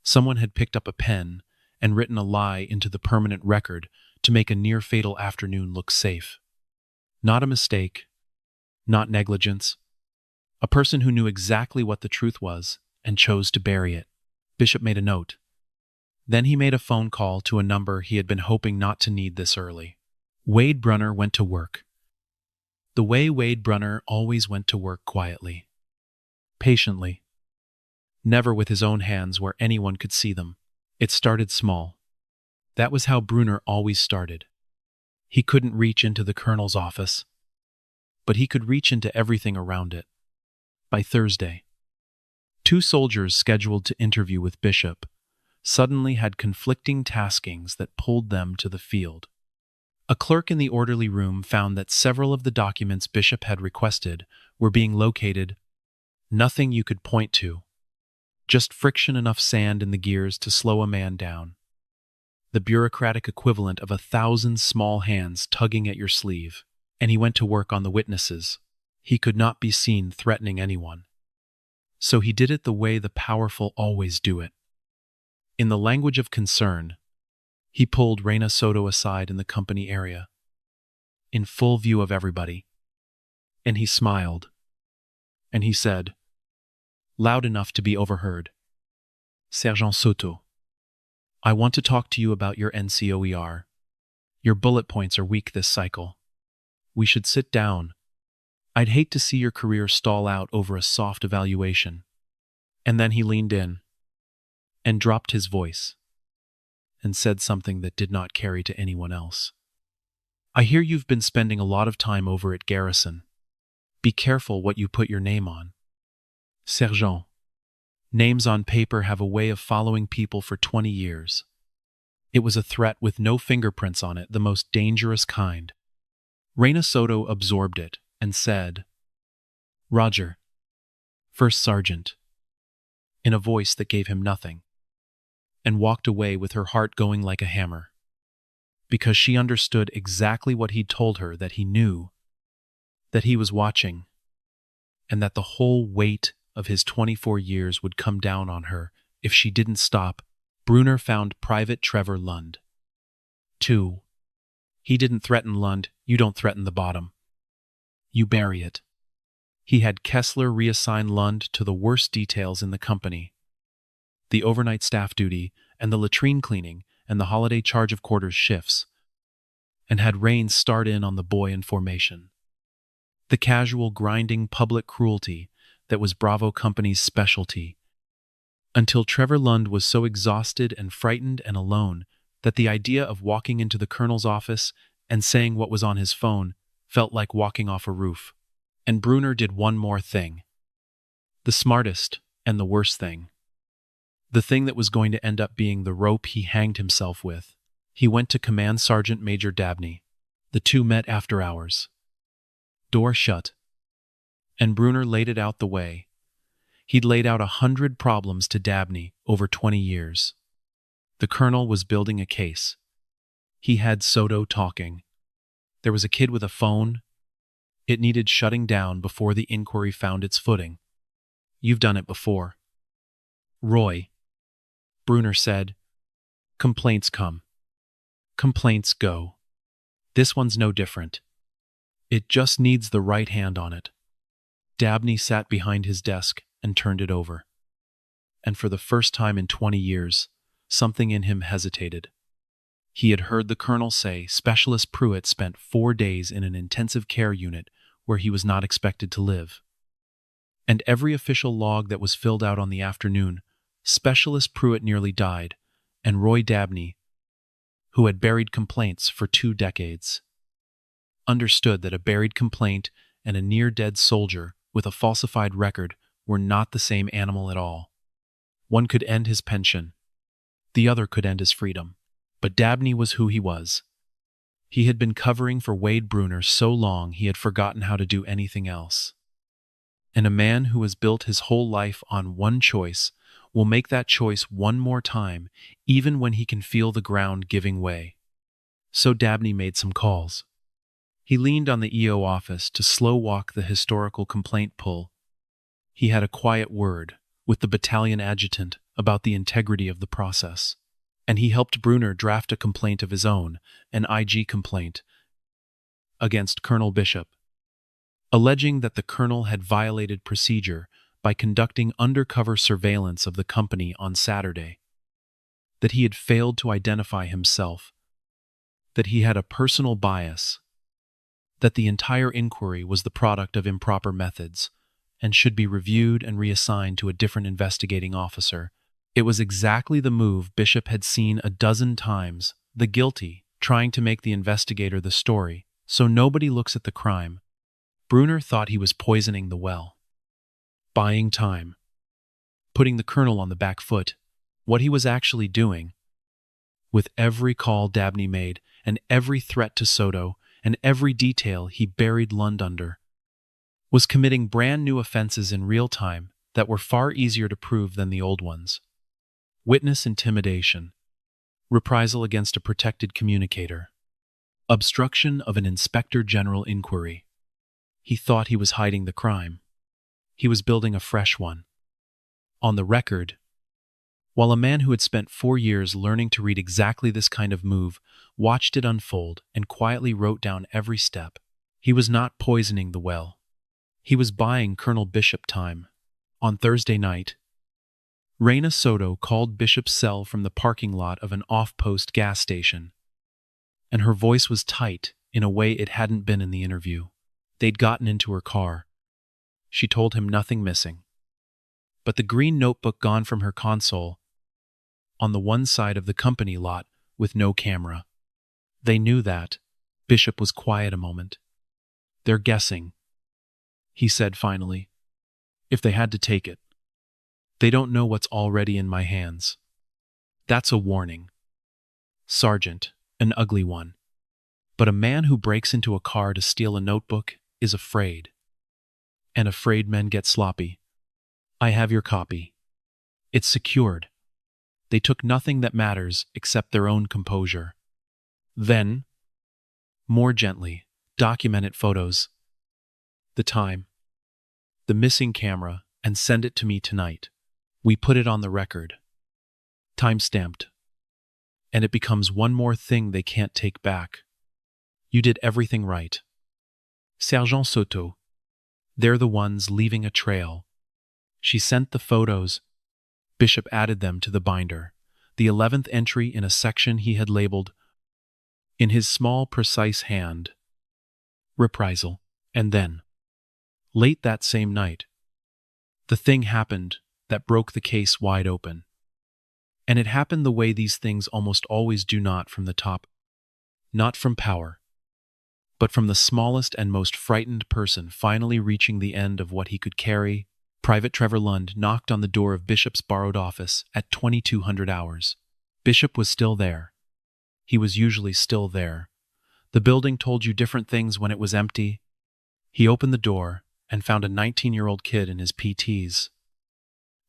Someone had picked up a pen and written a lie into the permanent record to make a near-fatal afternoon look safe. Not a mistake. Not negligence. A person who knew exactly what the truth was and chose to bury it. Bishop made a note. Then he made a phone call to a number he had been hoping not to need this early. Wade Brunner went to work. The way Wade Brunner always went to work quietly. Patiently. Never with his own hands where anyone could see them. It started small. That was how Brunner always started. He couldn't reach into the colonel's office, but he could reach into everything around it. By Thursday, 2 soldiers scheduled to interview with Bishop suddenly had conflicting taskings that pulled them to the field. A clerk in the orderly room found that several of the documents Bishop had requested were being located. Nothing you could point to. Just friction enough sand in the gears to slow a man down. The bureaucratic equivalent of 1,000 small hands tugging at your sleeve. And he went to work on the witnesses. He could not be seen threatening anyone. So he did it the way the powerful always do it. In the language of concern, he pulled Reina Soto aside in the company area, in full view of everybody. And he smiled. And he said, loud enough to be overheard, Sergeant Soto, I want to talk to you about your NCOER. Your bullet points are weak this cycle. We should sit down. I'd hate to see your career stall out over a soft evaluation. And then he leaned in and dropped his voice and said something that did not carry to anyone else. I hear you've been spending a lot of time over at Garrison. Be careful what you put your name on. Sergeant, names on paper have a way of following people for 20 years. It was a threat with no fingerprints on it, the most dangerous kind. Reina Soto absorbed it and said, Roger, First Sergeant, in a voice that gave him nothing, and walked away with her heart going like a hammer, because she understood exactly what he'd told her, that he knew, that he was watching, and that the whole weight of his 24 years would come down on her if she didn't stop, Brunner found Private Trevor Lund. 2. He didn't threaten Lund. You don't threaten the bottom. You bury it. He had Kessler reassign Lund to the worst details in the company: the overnight staff duty and the latrine cleaning and the holiday charge of quarters shifts, and had Rains start in on the boy in formation. The casual, grinding public cruelty that was Bravo Company's specialty, until Trevor Lund was so exhausted and frightened and alone that the idea of walking into the colonel's office and saying what was on his phone felt like walking off a roof. And Brunner did one more thing. The smartest and the worst thing. The thing that was going to end up being the rope he hanged himself with. He went to Command Sergeant Major Dabney. The two met after hours. Door shut. And Brunner laid it out the way. He'd laid out 100 problems to Dabney over 20 years. The colonel was building a case. He had Soto talking. There was a kid with a phone. It needed shutting down before the inquiry found its footing. You've done it before. Roy, Brunner said, complaints come. Complaints go. This one's no different. It just needs the right hand on it. Dabney sat behind his desk and turned it over. And for the first time in 20 years, something in him hesitated. He had heard the colonel say Specialist Pruitt spent 4 days in an intensive care unit where he was not expected to live. And every official log that was filled out on the afternoon, Specialist Pruitt nearly died, and Roy Dabney, who had buried complaints for 2 decades, understood that a buried complaint and a near-dead soldier with a falsified record were not the same animal at all. One could end his pension. The other could end his freedom. But Dabney was who he was. He had been covering for Wade Brunner so long he had forgotten how to do anything else. And a man who has built his whole life on one choice will make that choice one more time, even when he can feel the ground giving way. So Dabney made some calls. He leaned on the EO office to slow walk the historical complaint pull. He had a quiet word with the battalion adjutant about the integrity of the process. And he helped Brunner draft a complaint of his own, an IG complaint, against Colonel Bishop, alleging that the colonel had violated procedure by conducting undercover surveillance of the company on Saturday, that he had failed to identify himself, that he had a personal bias, that the entire inquiry was the product of improper methods and should be reviewed and reassigned to a different investigating officer. It was exactly the move Bishop had seen a dozen times, the guilty trying to make the investigator the story, so nobody looks at the crime. Brunner thought he was poisoning the well. Buying time. Putting the colonel on the back foot. What he was actually doing, with every call Dabney made, and every threat to Soto, and every detail he buried Lund under, was committing brand new offenses in real time that were far easier to prove than the old ones. Witness intimidation, reprisal against a protected communicator, obstruction of an inspector general inquiry. He thought he was hiding the crime. He was building a fresh one. On the record, while a man who had spent 4 years learning to read exactly this kind of move watched it unfold and quietly wrote down every step, he was not poisoning the well. He was buying Colonel Bishop time. On Thursday night, Raina Soto called Bishop's cell from the parking lot of an off-post gas station, and her voice was tight in a way it hadn't been in the interview. They'd gotten into her car. She told him nothing missing, but the green notebook gone from her console on the one side of the company lot with no camera. They knew that. Bishop was quiet a moment. They're guessing, he said finally, if they had to take it. They don't know what's already in my hands. That's a warning. Sergeant, an ugly one. But a man who breaks into a car to steal a notebook is afraid. And afraid men get sloppy. I have your copy. It's secured. They took nothing that matters except their own composure. Then, more gently, documented photos. The time. The missing camera, and send it to me tonight. We put it on the record. Time-stamped. And it becomes one more thing they can't take back. You did everything right. Sergeant Soto. They're the ones leaving a trail. She sent the photos. Bishop added them to the binder, the 11th entry in a section he had labeled, in his small, precise hand, reprisal. And then, late that same night, the thing happened that broke the case wide open. And it happened the way these things almost always do, not from the top, not from power, but from the smallest and most frightened person finally reaching the end of what he could carry. Private Trevor Lund knocked on the door of Bishop's borrowed office at 2200 hours. Bishop was still there. He was usually still there. The building told you different things when it was empty. He opened the door and found a 19-year-old kid in his PTs,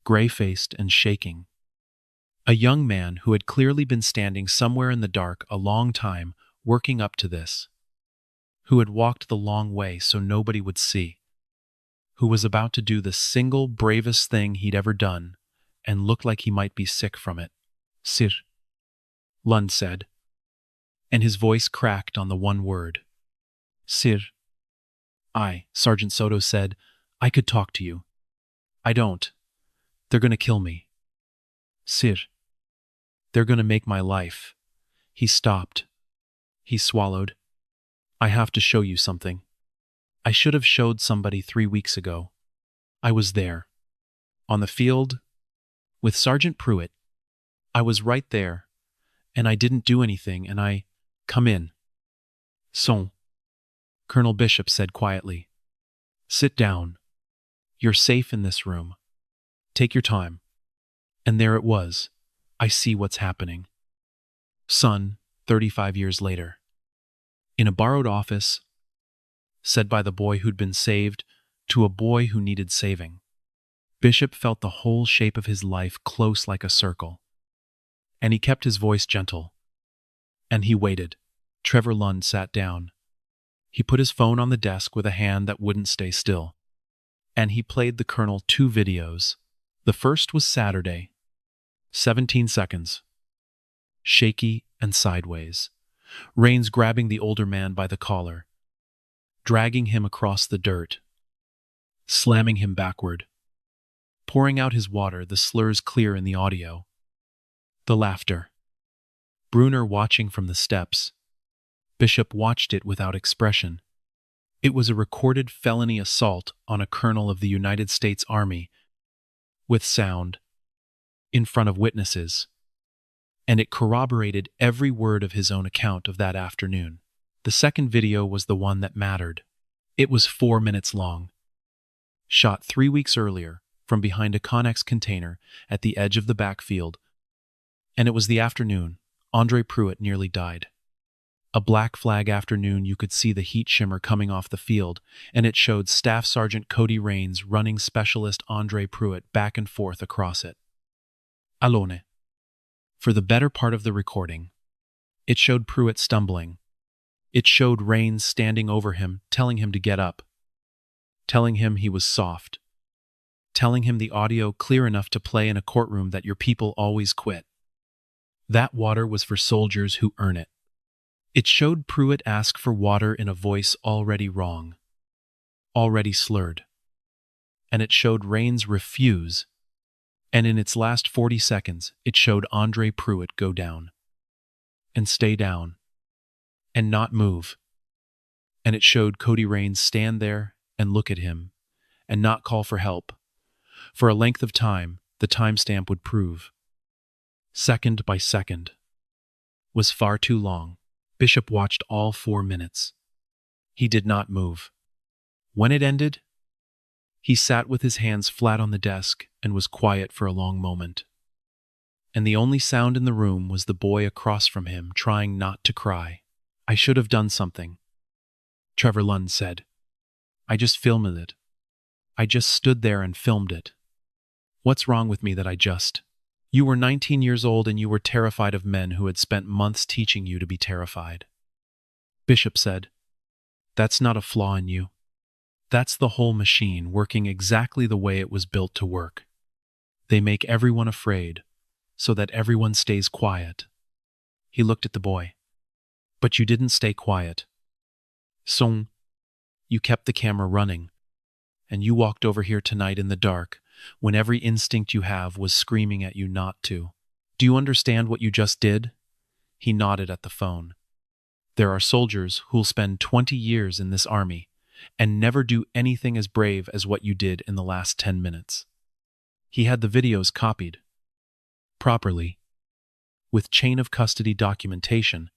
gray-faced and shaking. A young man who had clearly been standing somewhere in the dark a long time, working up to this, who had walked the long way so nobody would see, who was about to do the single bravest thing he'd ever done and looked like he might be sick from it. Sir, Lund said, and his voice cracked on the one word. Sir. Sergeant Soto said, I could talk to you. I don't. They're going to kill me. Sir. They're going to make my life. He stopped. He swallowed. I have to show you something. I should have showed somebody 3 weeks ago. I was there. On the field. With Sergeant Pruitt. I was right there. And I didn't do anything, and I... Come in. Son. Colonel Bishop said quietly. Sit down. You're safe in this room. Take your time. And there it was. I see what's happening. Son, 35 years later. In a borrowed office, said by the boy who'd been saved to a boy who needed saving. Bishop felt the whole shape of his life close like a circle. And he kept his voice gentle. And he waited. Trevor Lund sat down. He put his phone on the desk with a hand that wouldn't stay still. And he played the colonel 2 videos. The first was Saturday. 17 seconds. Shaky and sideways. Rains grabbing the older man by the collar, dragging him across the dirt, slamming him backward, pouring out his water, the slurs clear in the audio. The laughter. Brunner watching from the steps. Bishop watched it without expression. It was a recorded felony assault on a colonel of the United States Army, with sound, in front of witnesses, and it corroborated every word of his own account of that afternoon. The second video was the one that mattered. It was 4 minutes long. Shot 3 weeks earlier from behind a Connex container at the edge of the backfield, and it was the afternoon Andre Pruitt nearly died. A black flag afternoon, you could see the heat shimmer coming off the field, and it showed Staff Sergeant Cody Rains running Specialist Andre Pruitt back and forth across it. Alone. For the better part of the recording, it showed Pruitt stumbling. It showed Rains standing over him, telling him to get up, telling him he was soft, telling him the audio clear enough to play in a courtroom that your people always quit. That water was for soldiers who earn it. It showed Pruitt ask for water in a voice already wrong, already slurred. And it showed Rains refuse. And in its last 40 seconds, it showed Andre Pruitt go down. And stay down. And not move. And it showed Cody Rains stand there and look at him, and not call for help. For a length of time, the timestamp would prove. Second by second. Was far too long. Bishop watched all 4 minutes. He did not move. When it ended, he sat with his hands flat on the desk and was quiet for a long moment. And the only sound in the room was the boy across from him trying not to cry. I should have done something, Trevor Lund said. I just filmed it. I just stood there and filmed it. What's wrong with me that I just... You were 19 years old and you were terrified of men who had spent months teaching you to be terrified. Bishop said, That's not a flaw in you. That's the whole machine working exactly the way it was built to work. They make everyone afraid, so that everyone stays quiet. He looked at the boy. But you didn't stay quiet. Song, you kept the camera running, and you walked over here tonight in the dark, when every instinct you have was screaming at you not to. Do you understand what you just did? He nodded at the phone. There are soldiers who'll spend 20 years in this army and never do anything as brave as what you did in the last 10 minutes. He had the videos copied properly, with chain of custody documentation,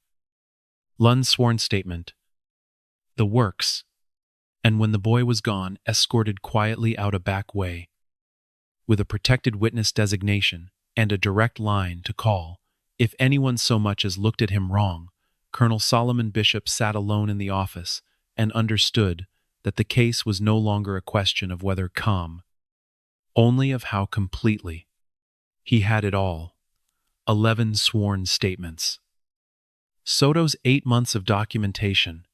Lund's sworn statement, the works, and when the boy was gone, escorted quietly out a back way, with a protected witness designation and a direct line to call. If anyone so much as looked at him wrong, Colonel Solomon Bishop sat alone in the office and understood that the case was no longer a question of whether calm, only of how completely. He had it all. 11 sworn statements. Soto's 8 months of documentation.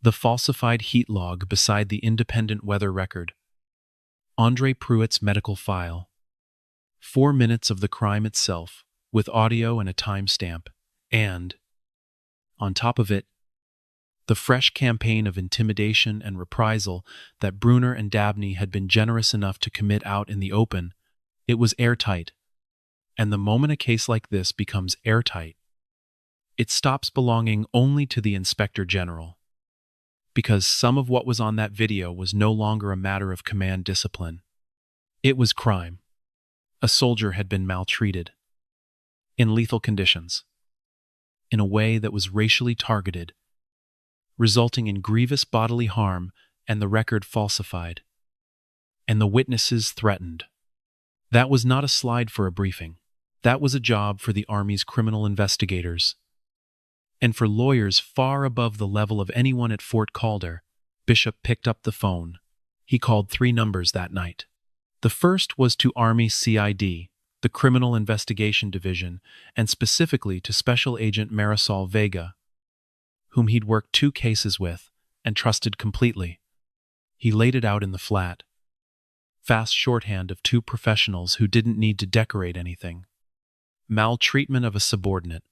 The falsified heat log beside the independent weather record. Andre Pruitt's medical file. 4 minutes of the crime itself, with audio and a timestamp. And, on top of it, the fresh campaign of intimidation and reprisal that Brunner and Dabney had been generous enough to commit out in the open. It was airtight. And the moment a case like this becomes airtight, it stops belonging only to the Inspector General. Because some of what was on that video was no longer a matter of command discipline. It was crime. A soldier had been maltreated. In lethal conditions. In a way that was racially targeted, resulting in grievous bodily harm and the record falsified. And the witnesses threatened. That was not a slide for a briefing. That was a job for the Army's criminal investigators. And for lawyers far above the level of anyone at Fort Calder, Bishop picked up the phone. He called 3 numbers that night. The first was to Army CID, the Criminal Investigation Division, and specifically to Special Agent Marisol Vega, whom he'd worked 2 cases with and trusted completely. He laid it out in the flat. Fast shorthand of 2 professionals who didn't need to decorate anything. Maltreatment of a subordinate,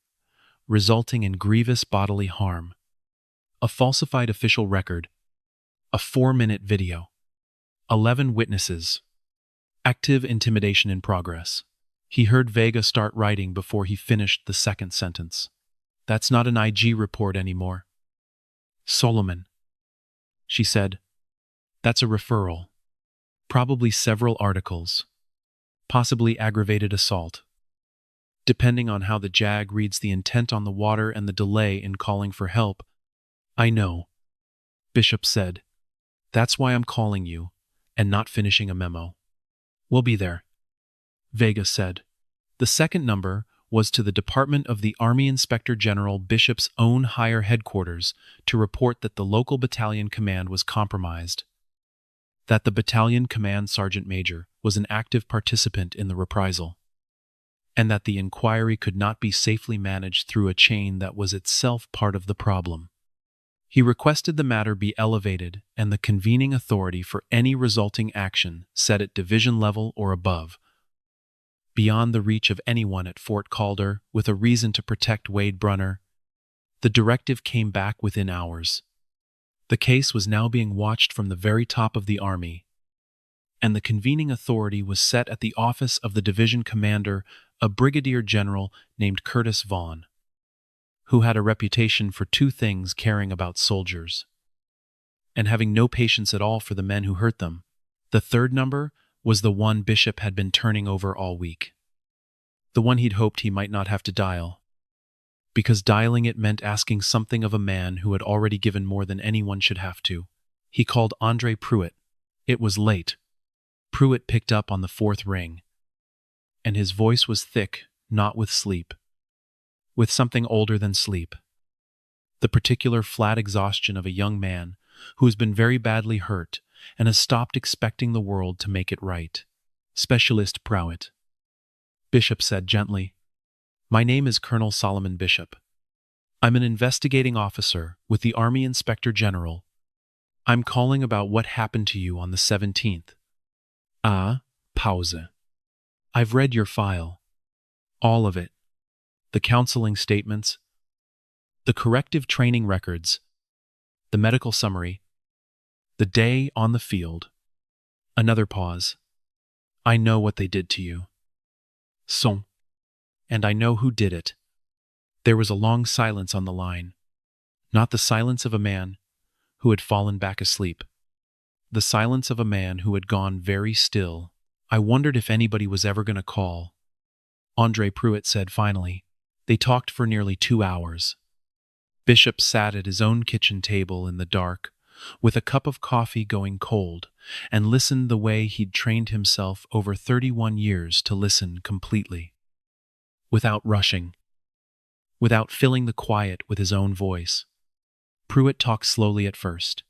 resulting in grievous bodily harm. A falsified official record. A 4-minute video. 11 witnesses. Active intimidation in progress. He heard Vega start writing before he finished the second sentence. That's not an IG report anymore. Solomon, she said. That's a referral. Probably several articles. Possibly aggravated assault. Depending on how the JAG reads the intent on the water and the delay in calling for help. I know, Bishop said. That's why I'm calling you, and not finishing a memo. We'll be there, Vega said. The second number was to the Department of the Army Inspector General Bishop's own higher headquarters to report that the local battalion command was compromised. That the battalion command sergeant major was an active participant in the reprisal. And that the inquiry could not be safely managed through a chain that was itself part of the problem. He requested the matter be elevated and the convening authority for any resulting action set at division level or above, beyond the reach of anyone at Fort Calder with a reason to protect Wade Brunner. The directive came back within hours. The case was now being watched from the very top of the Army, and the convening authority was set at the office of the division commander, a brigadier general named Curtis Vaughn, who had a reputation for 2 things: caring about soldiers and having no patience at all for the men who hurt them. The third number was the one Bishop had been turning over all week. The one he'd hoped he might not have to dial, because dialing it meant asking something of a man who had already given more than anyone should have to. He called Andre Pruitt. It was late. Pruitt picked up on the 4th ring, and his voice was thick, not with sleep. With something older than sleep. The particular flat exhaustion of a young man who has been very badly hurt and has stopped expecting the world to make it right. Specialist Pruitt. Bishop said gently, "My name is Colonel Solomon Bishop. I'm an investigating officer with the Army Inspector General, I'm calling about what happened to you on the 17th. Pause. I've read your file. All of it. The counseling statements, the corrective training records, the medical summary, the day on the field. Another pause. I know what they did to you. Son. And I know who did it. There was a long silence on the line. Not the silence of a man who had fallen back asleep. The silence of a man who had gone very still. I wondered if anybody was ever going to call. Andre Pruitt said finally. They talked for nearly 2 hours. Bishop sat at his own kitchen table in the dark, with a cup of coffee going cold, and listened the way he'd trained himself over 31 years to listen completely. Without rushing. Without filling the quiet with his own voice. Pruitt talked slowly at first.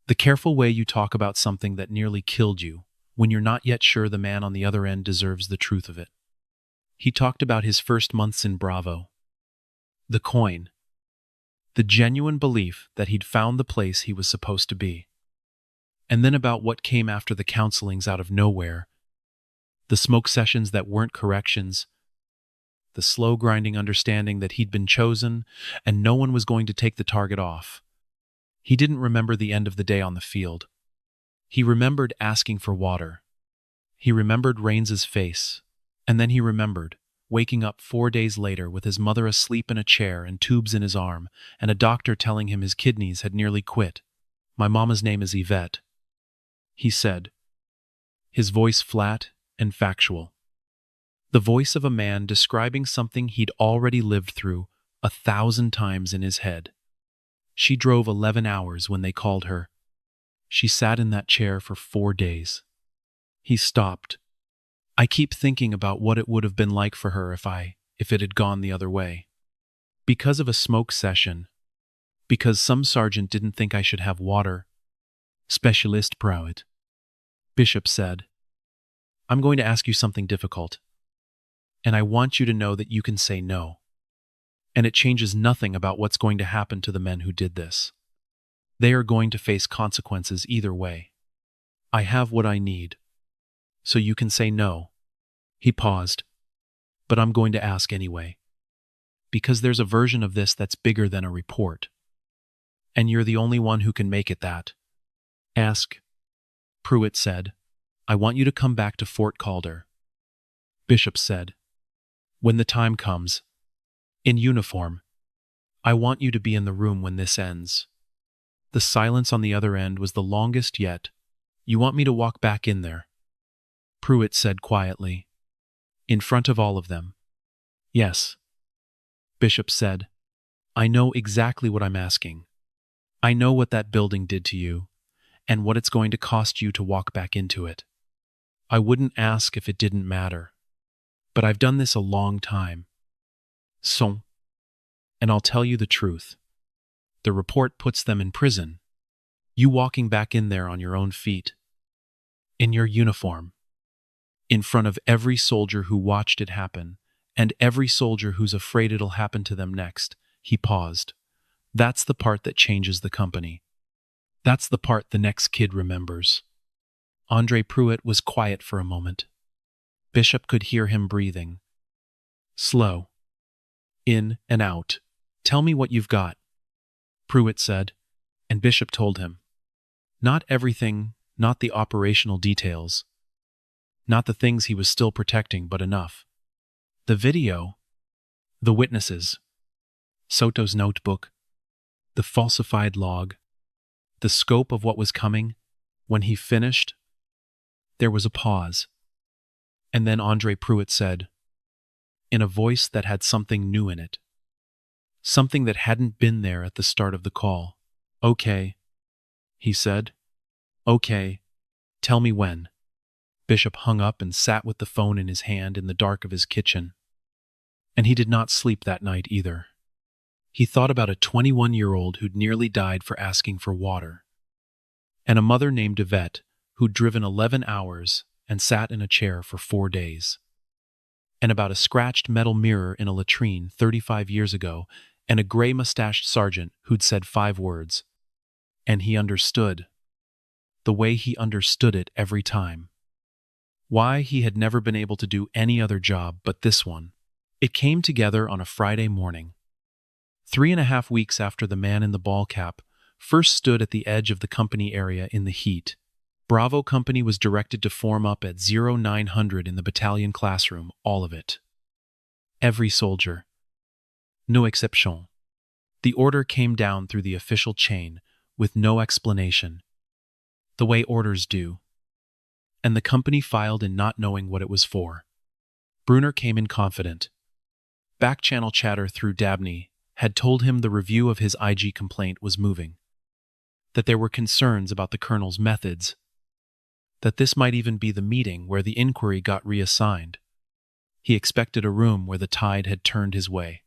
The careful way you talk about something that nearly killed you, when you're not yet sure the man on the other end deserves the truth of it. He talked about his first months in Bravo. The coin. The genuine belief that he'd found the place he was supposed to be. And then about what came after the counselings out of nowhere. The smoke sessions that weren't corrections. The slow grinding understanding that he'd been chosen and no one was going to take the target off. He didn't remember the end of the day on the field. He remembered asking for water. He remembered Rains's face. And then he remembered waking up 4 days later with his mother asleep in a chair and tubes in his arm, and a doctor telling him his kidneys had nearly quit. My mama's name is Yvette, he said, his voice flat and factual. The voice of a man describing something he'd already lived through 1,000 times in his head. She drove 11 hours when they called her. She sat in that chair for 4 days. He stopped. I keep thinking about what it would have been like for her if it had gone the other way. Because of a smoke session. Because some sergeant didn't think I should have water. Specialist Pruitt. Bishop said, I'm going to ask you something difficult. And I want you to know that you can say no. And it changes nothing about what's going to happen to the men who did this. They are going to face consequences either way. I have what I need. So you can say no. He paused. But I'm going to ask anyway. Because there's a version of this that's bigger than a report. And you're the only one who can make it that. Ask. Pruitt said, I want you to come back to Fort Calder. Bishop said, when the time comes. In uniform. I want you to be in the room when this ends. The silence on the other end was the longest yet. You want me to walk back in there? Pruitt said quietly. In front of all of them. Yes. Bishop said, I know exactly what I'm asking. I know what that building did to you, and what it's going to cost you to walk back into it. I wouldn't ask if it didn't matter. But I've done this a long time. So, and I'll tell you the truth. The report puts them in prison. You walking back in there on your own feet. In your uniform. In front of every soldier who watched it happen, and every soldier who's afraid it'll happen to them next. He paused. That's the part that changes the company. That's the part the next kid remembers. Andre Pruitt was quiet for a moment. Bishop could hear him breathing. Slow. In and out. Tell me what you've got. Pruitt said, and Bishop told him. Not everything, not the operational details. Not the things he was still protecting, but enough. The video. The witnesses. Soto's notebook. The falsified log. The scope of what was coming. When he finished, there was a pause. And then Andre Pruitt said, in a voice that had something new in it. Something that hadn't been there at the start of the call. Okay, he said. Okay, tell me when. Bishop hung up and sat with the phone in his hand in the dark of his kitchen. And he did not sleep that night either. He thought about a 21-year-old who'd nearly died for asking for water. And a mother named Yvette who'd driven 11 hours and sat in a chair for 4 days. And about a scratched metal mirror in a latrine 35 years ago, and a gray-mustached sergeant who'd said 5 words. And he understood. The way he understood it every time. Why he had never been able to do any other job but this one. It came together on a Friday morning. 3.5 weeks after the man in the ball cap first stood at the edge of the company area in the heat. Bravo Company was directed to form up at 0900 in the battalion classroom, all of it. Every soldier. No exception. The order came down through the official chain, with no explanation. The way orders do. And the company filed in not knowing what it was for. Brunner came in confident. Back-channel chatter through Dabney had told him the review of his IG complaint was moving. That there were concerns about the colonel's methods. That this might even be the meeting where the inquiry got reassigned. He expected a room where the tide had turned his way.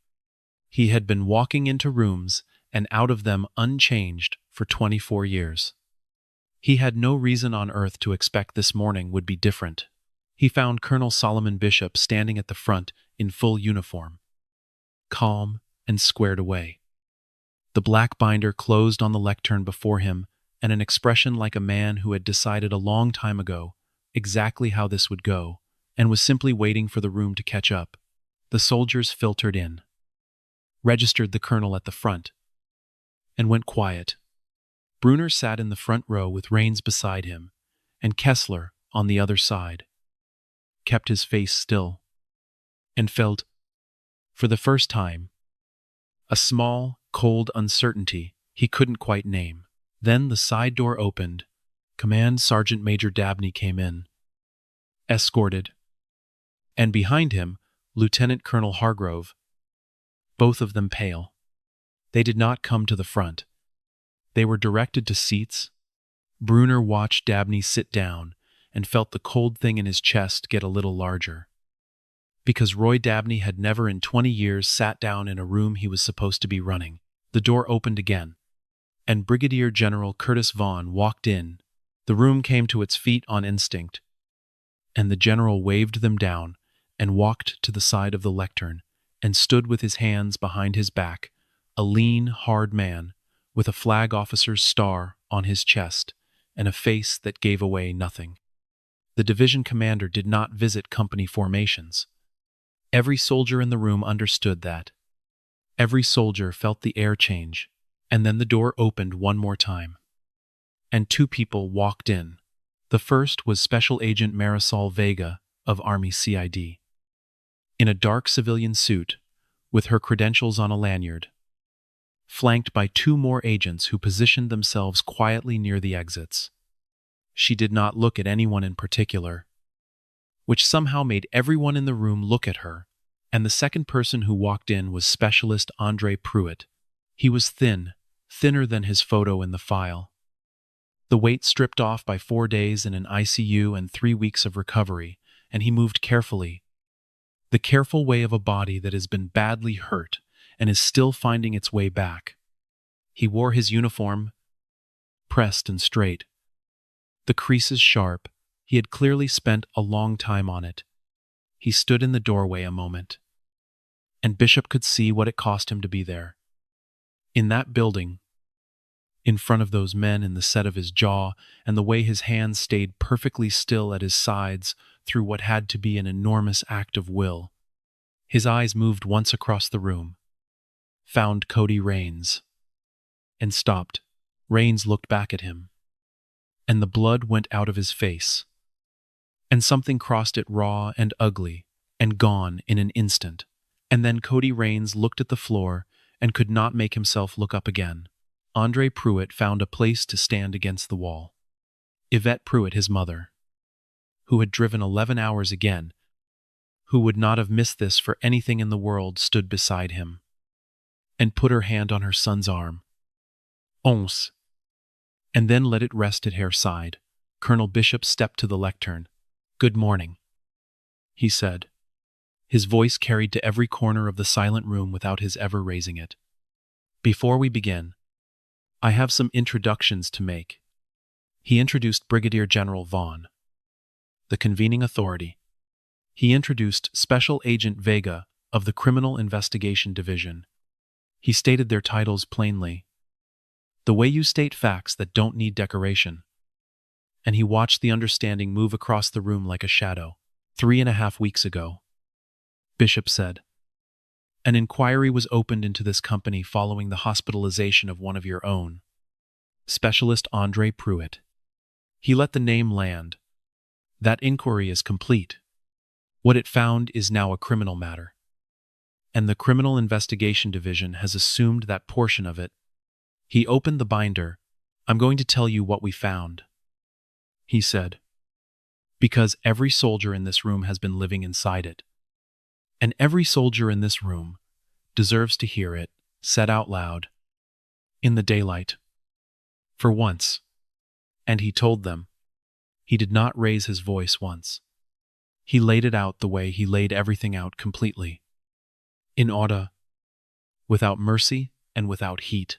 He had been walking into rooms and out of them unchanged for 24 years. He had no reason on earth to expect this morning would be different. He found Colonel Solomon Bishop standing at the front in full uniform. Calm and squared away. The black binder closed on the lectern before him, and an expression like a man who had decided a long time ago exactly how this would go, and was simply waiting for the room to catch up. The soldiers filtered in, registered the colonel at the front, and went quiet. Brunner sat in the front row with Rains beside him, and Kessler on the other side, kept his face still, and felt, for the first time, a small, cold uncertainty he couldn't quite name. Then the side door opened. Command Sergeant Major Dabney came in, escorted, and behind him, Lieutenant Colonel Hargrove, both of them pale. They did not come to the front. They were directed to seats. Brunner watched Dabney sit down and felt the cold thing in his chest get a little larger. Because Roy Dabney had never in 20 years sat down in a room he was supposed to be running. The door opened again, and Brigadier General Curtis Vaughan walked in. The room came to its feet on instinct, and the general waved them down and walked to the side of the lectern and stood with his hands behind his back, a lean, hard man with a flag officer's star on his chest and a face that gave away nothing. The division commander did not visit company formations. Every soldier in the room understood that. Every soldier felt the air change, and then the door opened one more time. And two people walked in. The first was Special Agent Marisol Vega of Army CID. In a dark civilian suit, with her credentials on a lanyard, flanked by two more agents who positioned themselves quietly near the exits. She did not look at anyone in particular, which somehow made everyone in the room look at her, and the second person who walked in was Specialist Andre Pruitt. He was thin, thinner than his photo in the file. The weight stripped off by 4 days in an ICU and 3 weeks of recovery, and he moved carefully. The careful way of a body that has been badly hurt and is still finding its way back. He wore his uniform, pressed and straight. The creases sharp. He had clearly spent a long time on it. He stood in the doorway a moment, and Bishop could see what it cost him to be there. In that building, in front of those men, in the set of his jaw, and the way his hands stayed perfectly still at his sides through what had to be an enormous act of will. His eyes moved once across the room, found Cody Rains, and stopped. Rains looked back at him, and the blood went out of his face, and something crossed it raw and ugly, and gone in an instant. And then Cody Rains looked at the floor and could not make himself look up again. Andre Pruitt found a place to stand against the wall. Yvette Pruitt, his mother, who had driven 11 hours again, who would not have missed this for anything in the world, stood beside him and put her hand on her son's arm. Once, and then let it rest at her side. Colonel Bishop stepped to the lectern. "Good morning," he said. His voice carried to every corner of the silent room without his ever raising it. "Before we begin, I have some introductions to make." He introduced Brigadier General Vaughan, the convening authority. He introduced Special Agent Vega of the Criminal Investigation Division. He stated their titles plainly. The way you state facts that don't need decoration. And he watched the understanding move across the room like a shadow. 3.5 weeks ago, Bishop said, an inquiry was opened into this company following the hospitalization of one of your own, Specialist Andre Pruitt. He let the name land. That inquiry is complete. What it found is now a criminal matter. And the Criminal Investigation Division has assumed that portion of it. He opened the binder. I'm going to tell you what we found, he said, because every soldier in this room has been living inside it. And every soldier in this room deserves to hear it said out loud, in the daylight. For once. And he told them. He did not raise his voice once. He laid it out the way he laid everything out completely. In order, without mercy and without heat.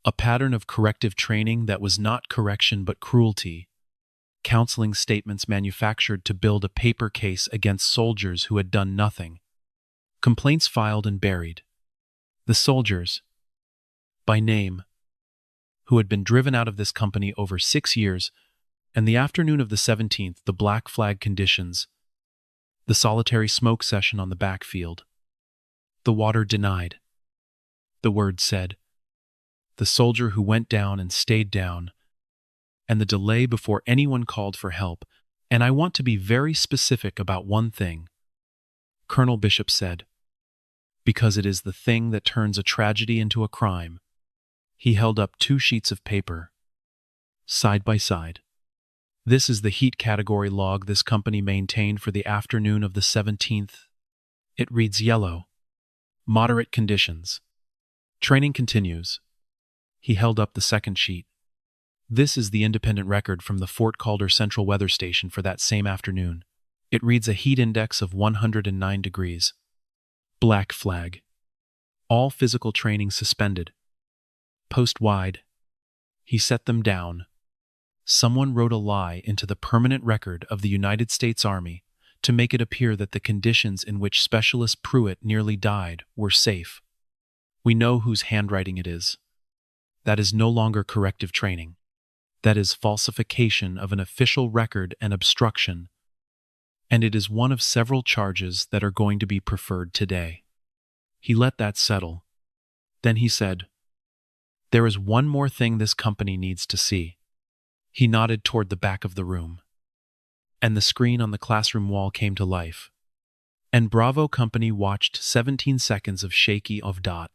A pattern of corrective training that was not correction but cruelty. Counseling statements manufactured to build a paper case against soldiers who had done nothing. Complaints filed and buried. The soldiers, by name, who had been driven out of this company over 6 years, and the afternoon of the 17th, the black flag conditions, the solitary smoke session on the backfield. The water denied. The word said. The soldier who went down and stayed down, and the delay before anyone called for help, and I want to be very specific about one thing, Colonel Bishop said, because it is the thing that turns a tragedy into a crime. He held up 2 sheets of paper, side by side. This is the heat category log this company maintained for the afternoon of the 17th. It reads yellow. Moderate conditions. Training continues. He held up the second sheet. This is the independent record from the Fort Calder Central Weather Station for that same afternoon. It reads a heat index of 109 degrees. Black flag. All physical training suspended. Post-wide. He set them down. Someone wrote a lie into the permanent record of the United States Army to make it appear that the conditions in which Specialist Pruitt nearly died were safe. We know whose handwriting it is. That is no longer corrective training. That is falsification of an official record and obstruction. And it is one of several charges that are going to be preferred today. He let that settle. Then he said, there is one more thing this company needs to see. He nodded toward the back of the room. And the screen on the classroom wall came to life. And Bravo Company watched 17 seconds of shaky of dot.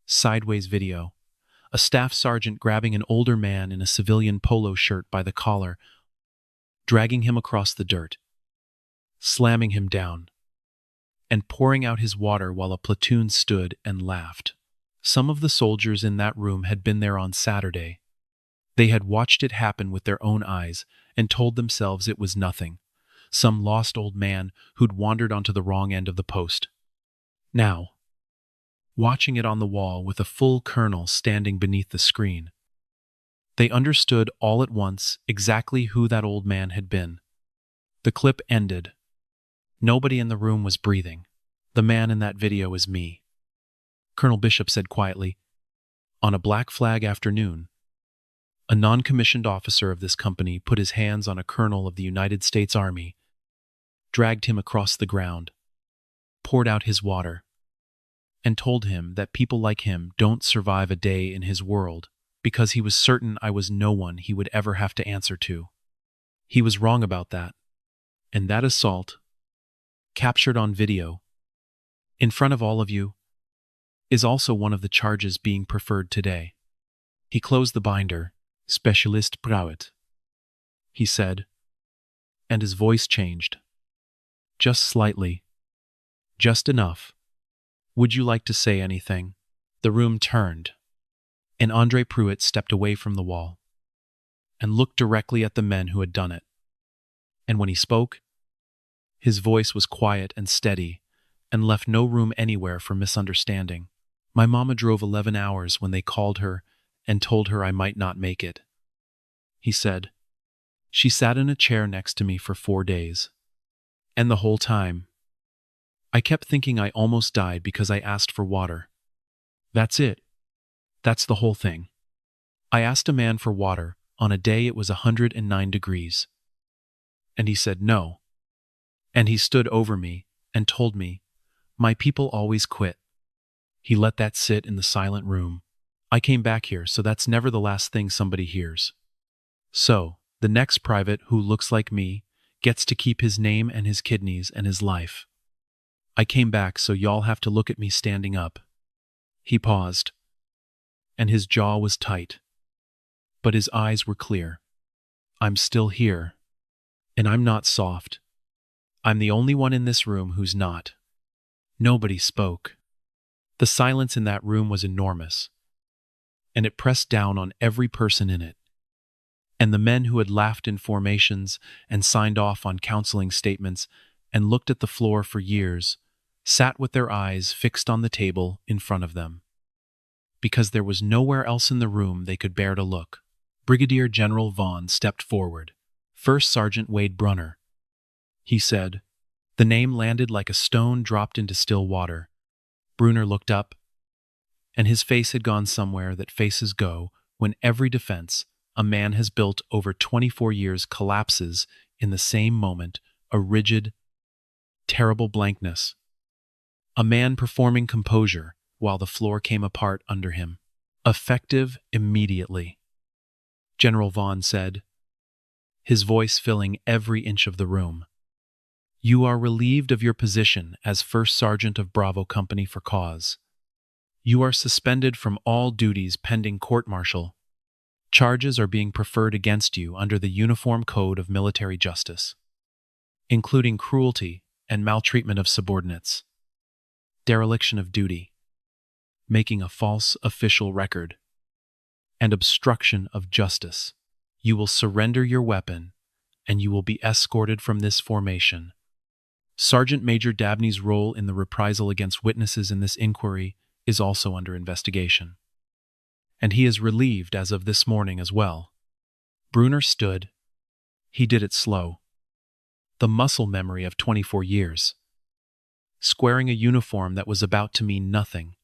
Sideways video. A staff sergeant grabbing an older man in a civilian polo shirt by the collar, dragging him across the dirt, slamming him down, and pouring out his water while a platoon stood and laughed. Some of the soldiers in that room had been there on Saturday. They had watched it happen with their own eyes and told themselves it was nothing, some lost old man who'd wandered onto the wrong end of the post. Now, watching it on the wall with a full colonel standing beneath the screen, they understood all at once exactly who that old man had been. The clip ended. Nobody in the room was breathing. The man in that video is me. Colonel Bishop said quietly, on a black flag afternoon, a non-commissioned officer of this company put his hands on a colonel of the United States Army, dragged him across the ground, poured out his water, and told him that people like him don't survive a day in his world because he was certain I was no one he would ever have to answer to. He was wrong about that. And that assault, captured on video, in front of all of you, is also one of the charges being preferred today. He closed the binder. Specialist Pruitt, he said, and his voice changed. Just slightly. Just enough. Would you like to say anything? The room turned, and Andre Pruitt stepped away from the wall and looked directly at the men who had done it. And when he spoke, his voice was quiet and steady and left no room anywhere for misunderstanding. My mama drove 11 hours when they called her and told her I might not make it, he said. She sat in a chair next to me for 4 days. And the whole time, I kept thinking I almost died because I asked for water. That's it. That's the whole thing. I asked a man for water on a day it was 109 degrees. And he said no. And he stood over me and told me, my people always quit. He let that sit in the silent room. I came back here, so that's never the last thing somebody hears. So, the next private who looks like me gets to keep his name and his kidneys and his life. I came back, so y'all have to look at me standing up. He paused, and his jaw was tight, but his eyes were clear. I'm still here, and I'm not soft. I'm the only one in this room who's not. Nobody spoke. The silence in that room was enormous, and it pressed down on every person in it. And the men who had laughed in formations and signed off on counseling statements and looked at the floor for years sat with their eyes fixed on the table in front of them. Because there was nowhere else in the room they could bear to look. Brigadier General Vaughn stepped forward. First Sergeant Wade Brunner. He said. The name landed like a stone dropped into still water. Brunner looked up, and his face had gone somewhere that faces go when every defense a man has built over 24 years collapses in the same moment, a rigid, terrible blankness. A man performing composure while the floor came apart under him. Effective immediately. General Vaughn said, his voice filling every inch of the room. You are relieved of your position as First Sergeant of Bravo Company for cause. You are suspended from all duties pending court-martial. Charges are being preferred against you under the Uniform Code of Military Justice, including cruelty and maltreatment of subordinates, dereliction of duty, making a false official record, and obstruction of justice. You will surrender your weapon, and you will be escorted from this formation. Sergeant Major Dabney's role in the reprisal against witnesses in this inquiry is also under investigation. And he is relieved as of this morning as well. Brunner stood. He did it slow. The muscle memory of 24 years. Squaring a uniform that was about to mean nothing.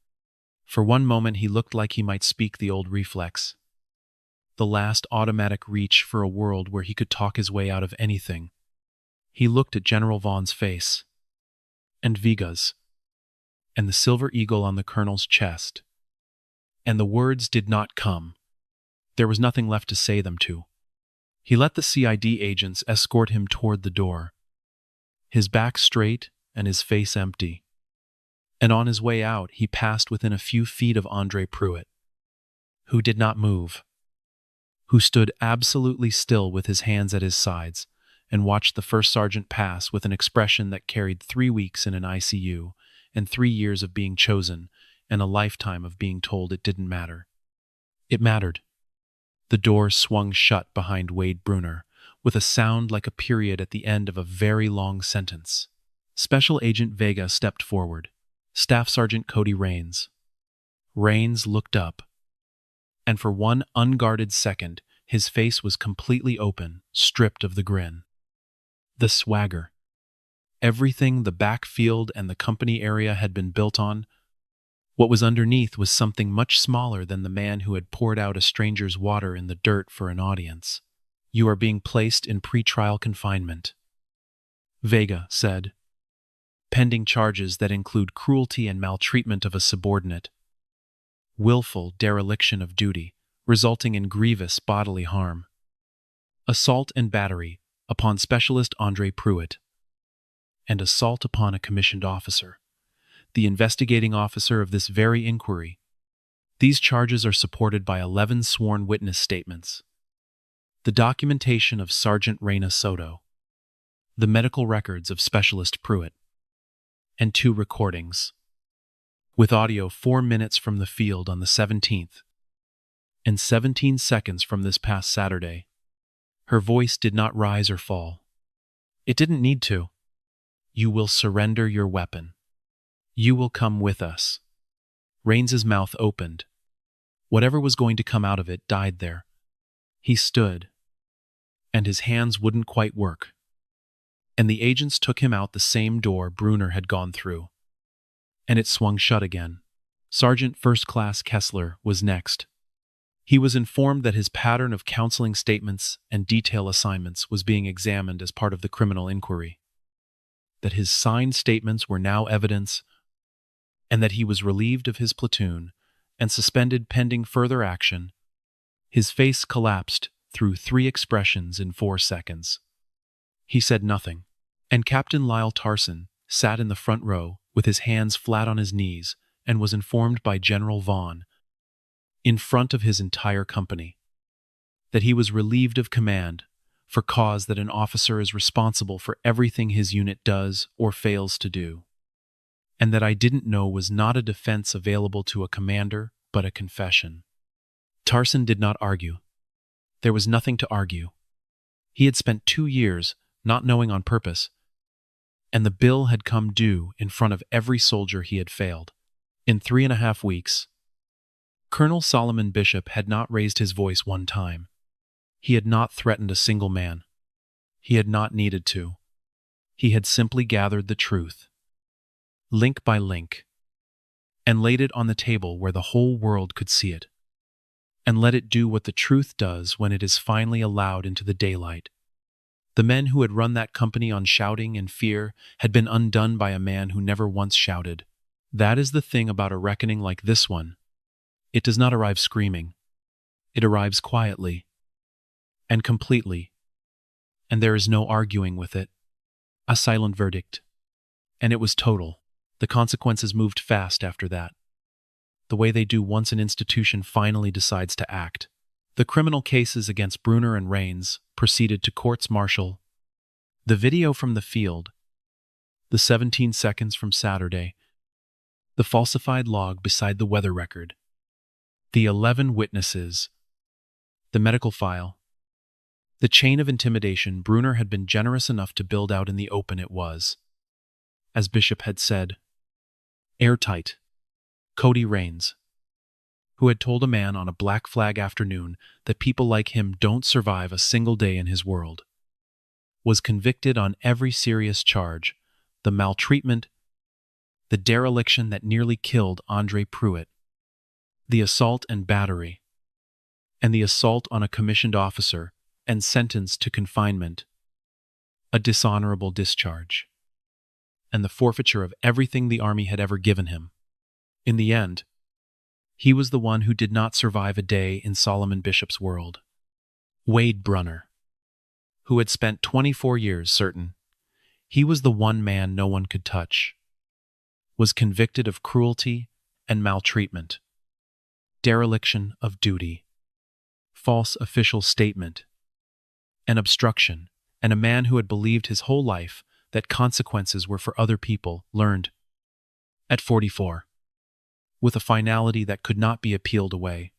For one moment he looked like he might speak the old reflex. The last automatic reach for a world where he could talk his way out of anything. He looked at General Vaughn's face, and Viga's, and the silver eagle on the colonel's chest. And the words did not come. There was nothing left to say them to. He let the CID agents escort him toward the door, his back straight and his face empty. And on his way out, he passed within a few feet of Andre Pruitt, who did not move, who stood absolutely still with his hands at his sides, and watched the first sergeant pass with an expression that carried 3 weeks in an ICU and 3 years of being chosen and a lifetime of being told it didn't matter. It mattered. The door swung shut behind Wade Brunner with a sound like a period at the end of a very long sentence. Special Agent Vega stepped forward. Staff Sergeant Cody Rains. Rains looked up, and for one unguarded second, his face was completely open, stripped of the grin. The swagger. Everything the backfield and the company area had been built on. What was underneath was something much smaller than the man who had poured out a stranger's water in the dirt for an audience. You are being placed in pretrial confinement, Vega said, pending charges that include cruelty and maltreatment of a subordinate, willful dereliction of duty, resulting in grievous bodily harm, assault and battery upon Specialist Andre Pruitt, and assault upon a commissioned officer, the investigating officer of this very inquiry. These charges are supported by 11 sworn witness statements, the documentation of Sergeant Reyna Soto, the medical records of Specialist Pruitt, and 2 recordings, with audio 4 minutes from the field on the 17th, and 17 seconds from this past Saturday. Her voice did not rise or fall. It didn't need to. You will surrender your weapon. You will come with us. Rains's mouth opened. Whatever was going to come out of it died there. He stood, and his hands wouldn't quite work. And the agents took him out the same door Brunner had gone through. And it swung shut again. Sergeant First Class Kessler was next. He was informed that his pattern of counseling statements and detail assignments was being examined as part of the criminal inquiry, that his signed statements were now evidence, and that he was relieved of his platoon and suspended pending further action. His face collapsed through 3 expressions in 4 seconds. He said nothing, and Captain Lyle Tarson sat in the front row with his hands flat on his knees and was informed by General Vaughn, in front of his entire company, that he was relieved of command for cause that an officer is responsible for everything his unit does or fails to do, and that I didn't know was not a defense available to a commander but a confession. Tarson did not argue. There was nothing to argue. He had spent 2 years not knowing on purpose, and the bill had come due in front of every soldier he had failed. In 3.5 weeks, Colonel Solomon Bishop had not raised his voice one time. He had not threatened a single man. He had not needed to. He had simply gathered the truth, link by link, and laid it on the table where the whole world could see it, and let it do what the truth does when it is finally allowed into the daylight. The men who had run that company on shouting and fear had been undone by a man who never once shouted. That is the thing about a reckoning like this one. It does not arrive screaming. It arrives quietly and completely, and there is no arguing with it. A silent verdict. And it was total. The consequences moved fast after that, the way they do once an institution finally decides to act. The criminal cases against Bruner and Rains proceeded to courts martial. The video from the field, the 17 seconds from Saturday, the falsified log beside the weather record, the 11 witnesses, the medical file, the chain of intimidation Bruner had been generous enough to build out in the open. It was, as Bishop had said, airtight. Cody Rains, who had told a man on a Black Flag afternoon that people like him don't survive a single day in his world, was convicted on every serious charge: the maltreatment, the dereliction that nearly killed Andre Pruitt, the assault and battery, and the assault on a commissioned officer, and sentenced to confinement, a dishonorable discharge, and the forfeiture of everything the Army had ever given him. In the end, he was the one who did not survive a day in Solomon Bishop's world. Wade Brunner, who had spent 24 years certain he was the one man no one could touch, was convicted of cruelty and maltreatment, dereliction of duty, false official statement, and obstruction, and a man who had believed his whole life that consequences were for other people learned, at 44, with a finality that could not be appealed away,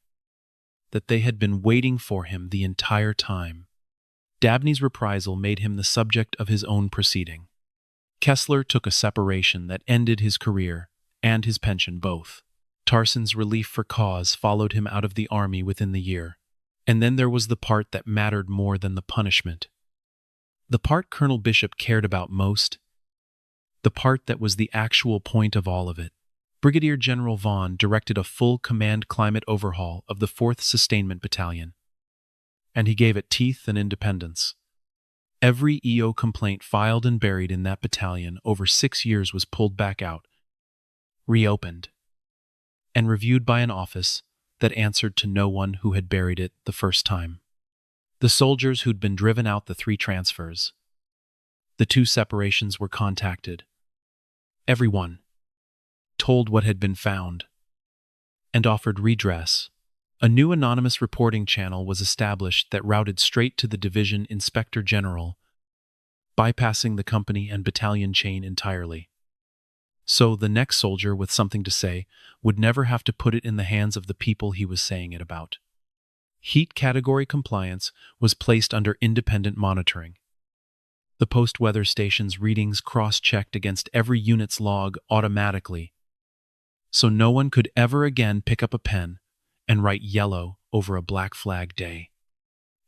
that they had been waiting for him the entire time. Dabney's reprisal made him the subject of his own proceeding. Kessler took a separation that ended his career and his pension both. Tarson's relief for cause followed him out of the Army within the year. And then there was the part that mattered more than the punishment. The part Colonel Bishop cared about most. The part that was the actual point of all of it. Brigadier General Vaughn directed a full command climate overhaul of the 4th Sustainment Battalion, and he gave it teeth and independence. Every EO complaint filed and buried in that battalion over 6 years was pulled back out, reopened, and reviewed by an office that answered to no one who had buried it the first time. The soldiers who'd been driven out the 3 transfers, the 2 separations were contacted. Everyone told what had been found, and offered redress. A new anonymous reporting channel was established that routed straight to the Division Inspector General, bypassing the company and battalion chain entirely. So the next soldier with something to say would never have to put it in the hands of the people he was saying it about. Heat category compliance was placed under independent monitoring. The post-weather station's readings cross-checked against every unit's log automatically, so no one could ever again pick up a pen and write yellow over a Black Flag day.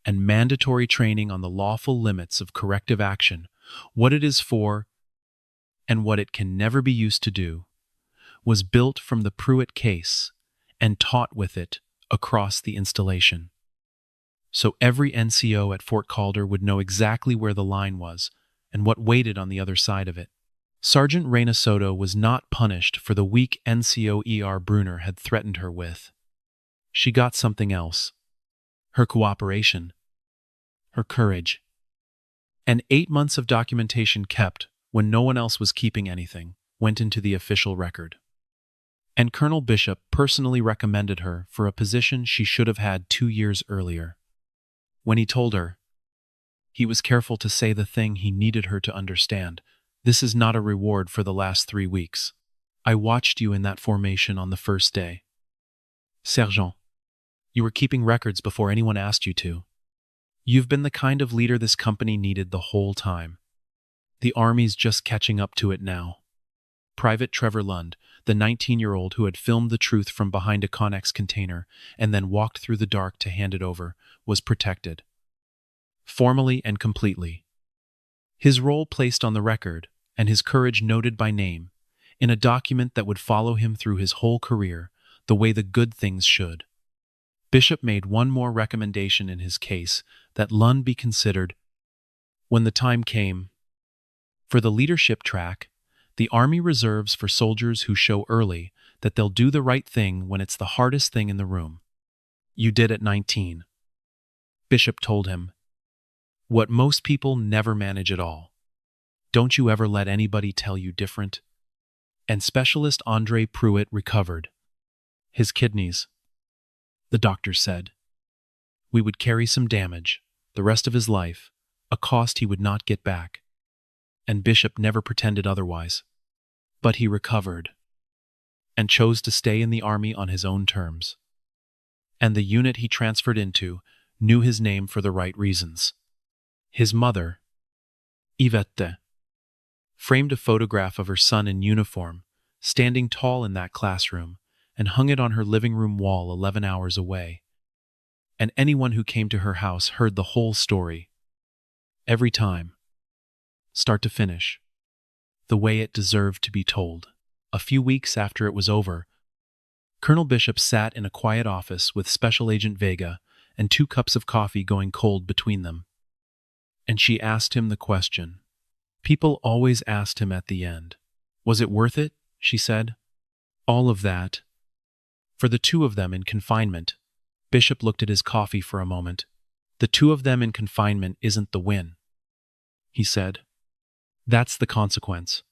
And mandatory training on the lawful limits of corrective action, what it is for and what it can never be used to do, was built from the Pruitt case and taught with it across the installation. So every NCO at Fort Calder would know exactly where the line was and what waited on the other side of it. Sergeant Reyna Soto was not punished for the weak NCO Brunner had threatened her with. She got something else. Her cooperation. Her courage. And 8 months of documentation kept, when no one else was keeping anything, went into the official record. And Colonel Bishop personally recommended her for a position she should have had 2 years earlier. When he told her, he was careful to say the thing he needed her to understand. This is not a reward for the last 3 weeks. I watched you in that formation on the first day. Sergeant, you were keeping records before anyone asked you to. You've been the kind of leader this company needed the whole time. The Army's just catching up to it now. Private Trevor Lund, the 19-year-old who had filmed the truth from behind a Connex container and then walked through the dark to hand it over, was protected. Formally and completely. His role placed on the record, and his courage noted by name, in a document that would follow him through his whole career, the way the good things should. Bishop made one more recommendation in his case, that Lund be considered, when the time came, for the leadership track. The Army reserves for soldiers who show early that they'll do the right thing when it's the hardest thing in the room. You did at 19. Bishop told him, what most people never manage at all. Don't you ever let anybody tell you different. And Specialist Andre Pruitt recovered. His kidneys. The doctor said. We would carry some damage, the rest of his life, a cost he would not get back. And Bishop never pretended otherwise. But he recovered, and chose to stay in the Army on his own terms. And the unit he transferred into knew his name for the right reasons. His mother, Yvette, framed a photograph of her son in uniform, standing tall in that classroom, and hung it on her living room wall 11 hours away. And anyone who came to her house heard the whole story. Every time. Start to finish. The way it deserved to be told. A few weeks after it was over, Colonel Bishop sat in a quiet office with Special Agent Vega and 2 cups of coffee going cold between them. And she asked him the question. People always asked him at the end. Was it worth it? She said. All of that. For the 2 of them in confinement. Bishop looked at his coffee for a moment. The 2 of them in confinement isn't the win, he said. That's the consequence.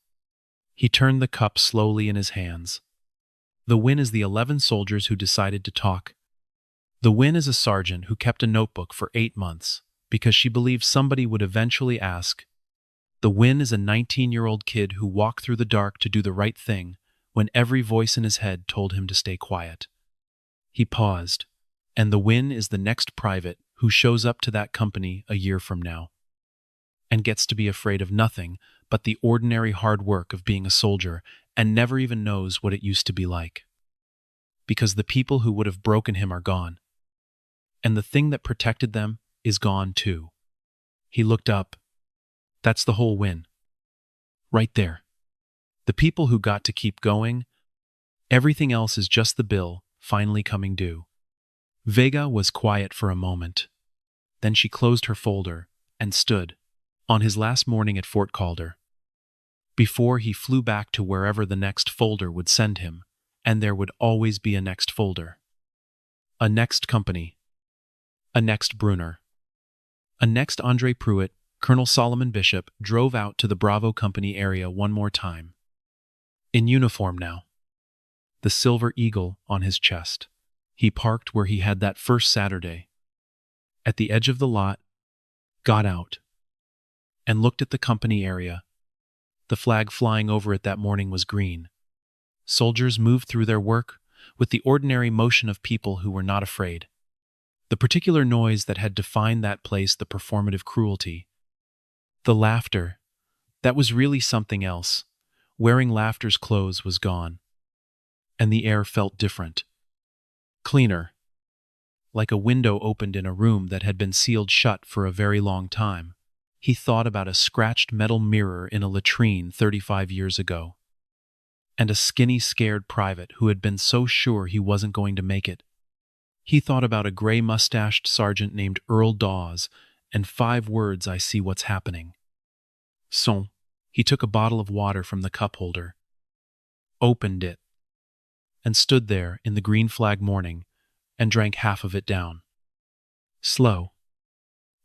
He turned the cup slowly in his hands. The win is the 11 soldiers who decided to talk. The win is a sergeant who kept a notebook for 8 months because she believed somebody would eventually ask. The win is a 19-year-old kid who walked through the dark to do the right thing when every voice in his head told him to stay quiet. He paused, and the win is the next private who shows up to that company a year from now and gets to be afraid of nothing but the ordinary hard work of being a soldier and never even knows what it used to be like. Because the people who would have broken him are gone. And the thing that protected them is gone too. He looked up. That's the whole win. Right there. The people who got to keep going, everything else is just the bill finally coming due. Vega was quiet for a moment. Then she closed her folder and stood. On his last morning at Fort Calder, before he flew back to wherever the next folder would send him, and there would always be a next folder. A next company. A next Brunner. A next Andre Pruitt. Colonel Solomon Bishop drove out to the Bravo Company area one more time. In uniform now. The silver eagle on his chest. He parked where he had that first Saturday. At the edge of the lot, got out, and looked at the company area. The flag flying over it that morning was green. Soldiers moved through their work with the ordinary motion of people who were not afraid. The particular noise that had defined that place the performative cruelty. The laughter. That was really something else. Wearing laughter's clothes was gone. And the air felt different. Cleaner. Like a window opened in a room that had been sealed shut for a very long time. He thought about a scratched metal mirror in a latrine 35 years ago. And a skinny, scared private who had been so sure he wasn't going to make it. He thought about a gray-mustached sergeant named Earl Dawes and 5 words: I see what's happening. So, he took a bottle of water from the cup holder, opened it, and stood there in the green flag morning and drank half of it down. Slow.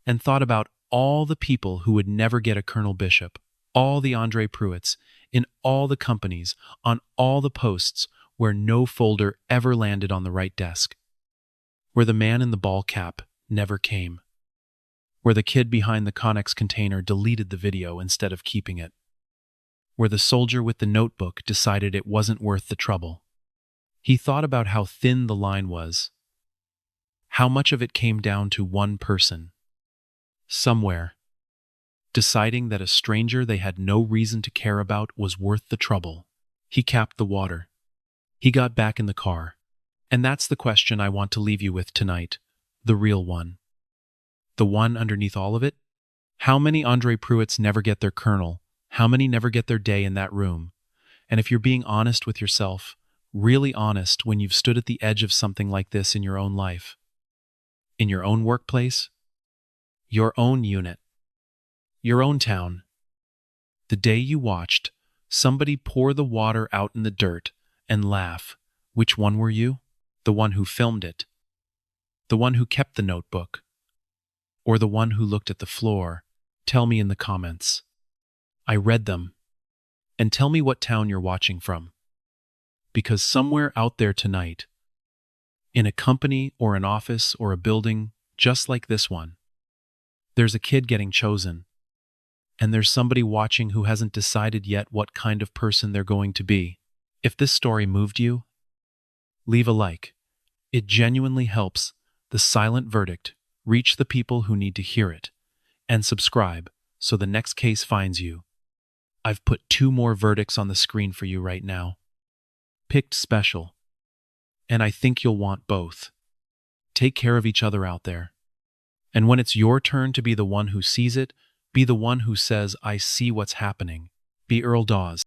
And thought about all the people who would never get a Colonel Bishop, all the Andre Pruitts, in all the companies, on all the posts where no folder ever landed on the right desk, where the man in the ball cap never came, where the kid behind the Connex container deleted the video instead of keeping it, where the soldier with the notebook decided it wasn't worth the trouble. He thought about how thin the line was, how much of it came down to one person, somewhere, deciding that a stranger they had no reason to care about was worth the trouble. He capped the water. He got back in the car. And that's the question I want to leave you with tonight, the real one. The one underneath all of it? How many Andre Pruitts never get their colonel? How many never get their day in that room? And if you're being honest with yourself, really honest when you've stood at the edge of something like this in your own life, in your own workplace, your own unit, your own town, the day you watched somebody pour the water out in the dirt and laugh, which one were you? The one who filmed it? The one who kept the notebook? Or the one who looked at the floor? Tell me in the comments. I read them. And tell me what town you're watching from. Because somewhere out there tonight, in a company or an office or a building just like this one, there's a kid getting chosen. And there's somebody watching who hasn't decided yet what kind of person they're going to be. If this story moved you, leave a like. It genuinely helps the silent verdict reach the people who need to hear it. And subscribe so the next case finds you. I've put 2 more verdicts on the screen for you right now. Picked special. And I think you'll want both. Take care of each other out there. And when it's your turn to be the one who sees it, be the one who says, I see what's happening. Be Earl Dawes.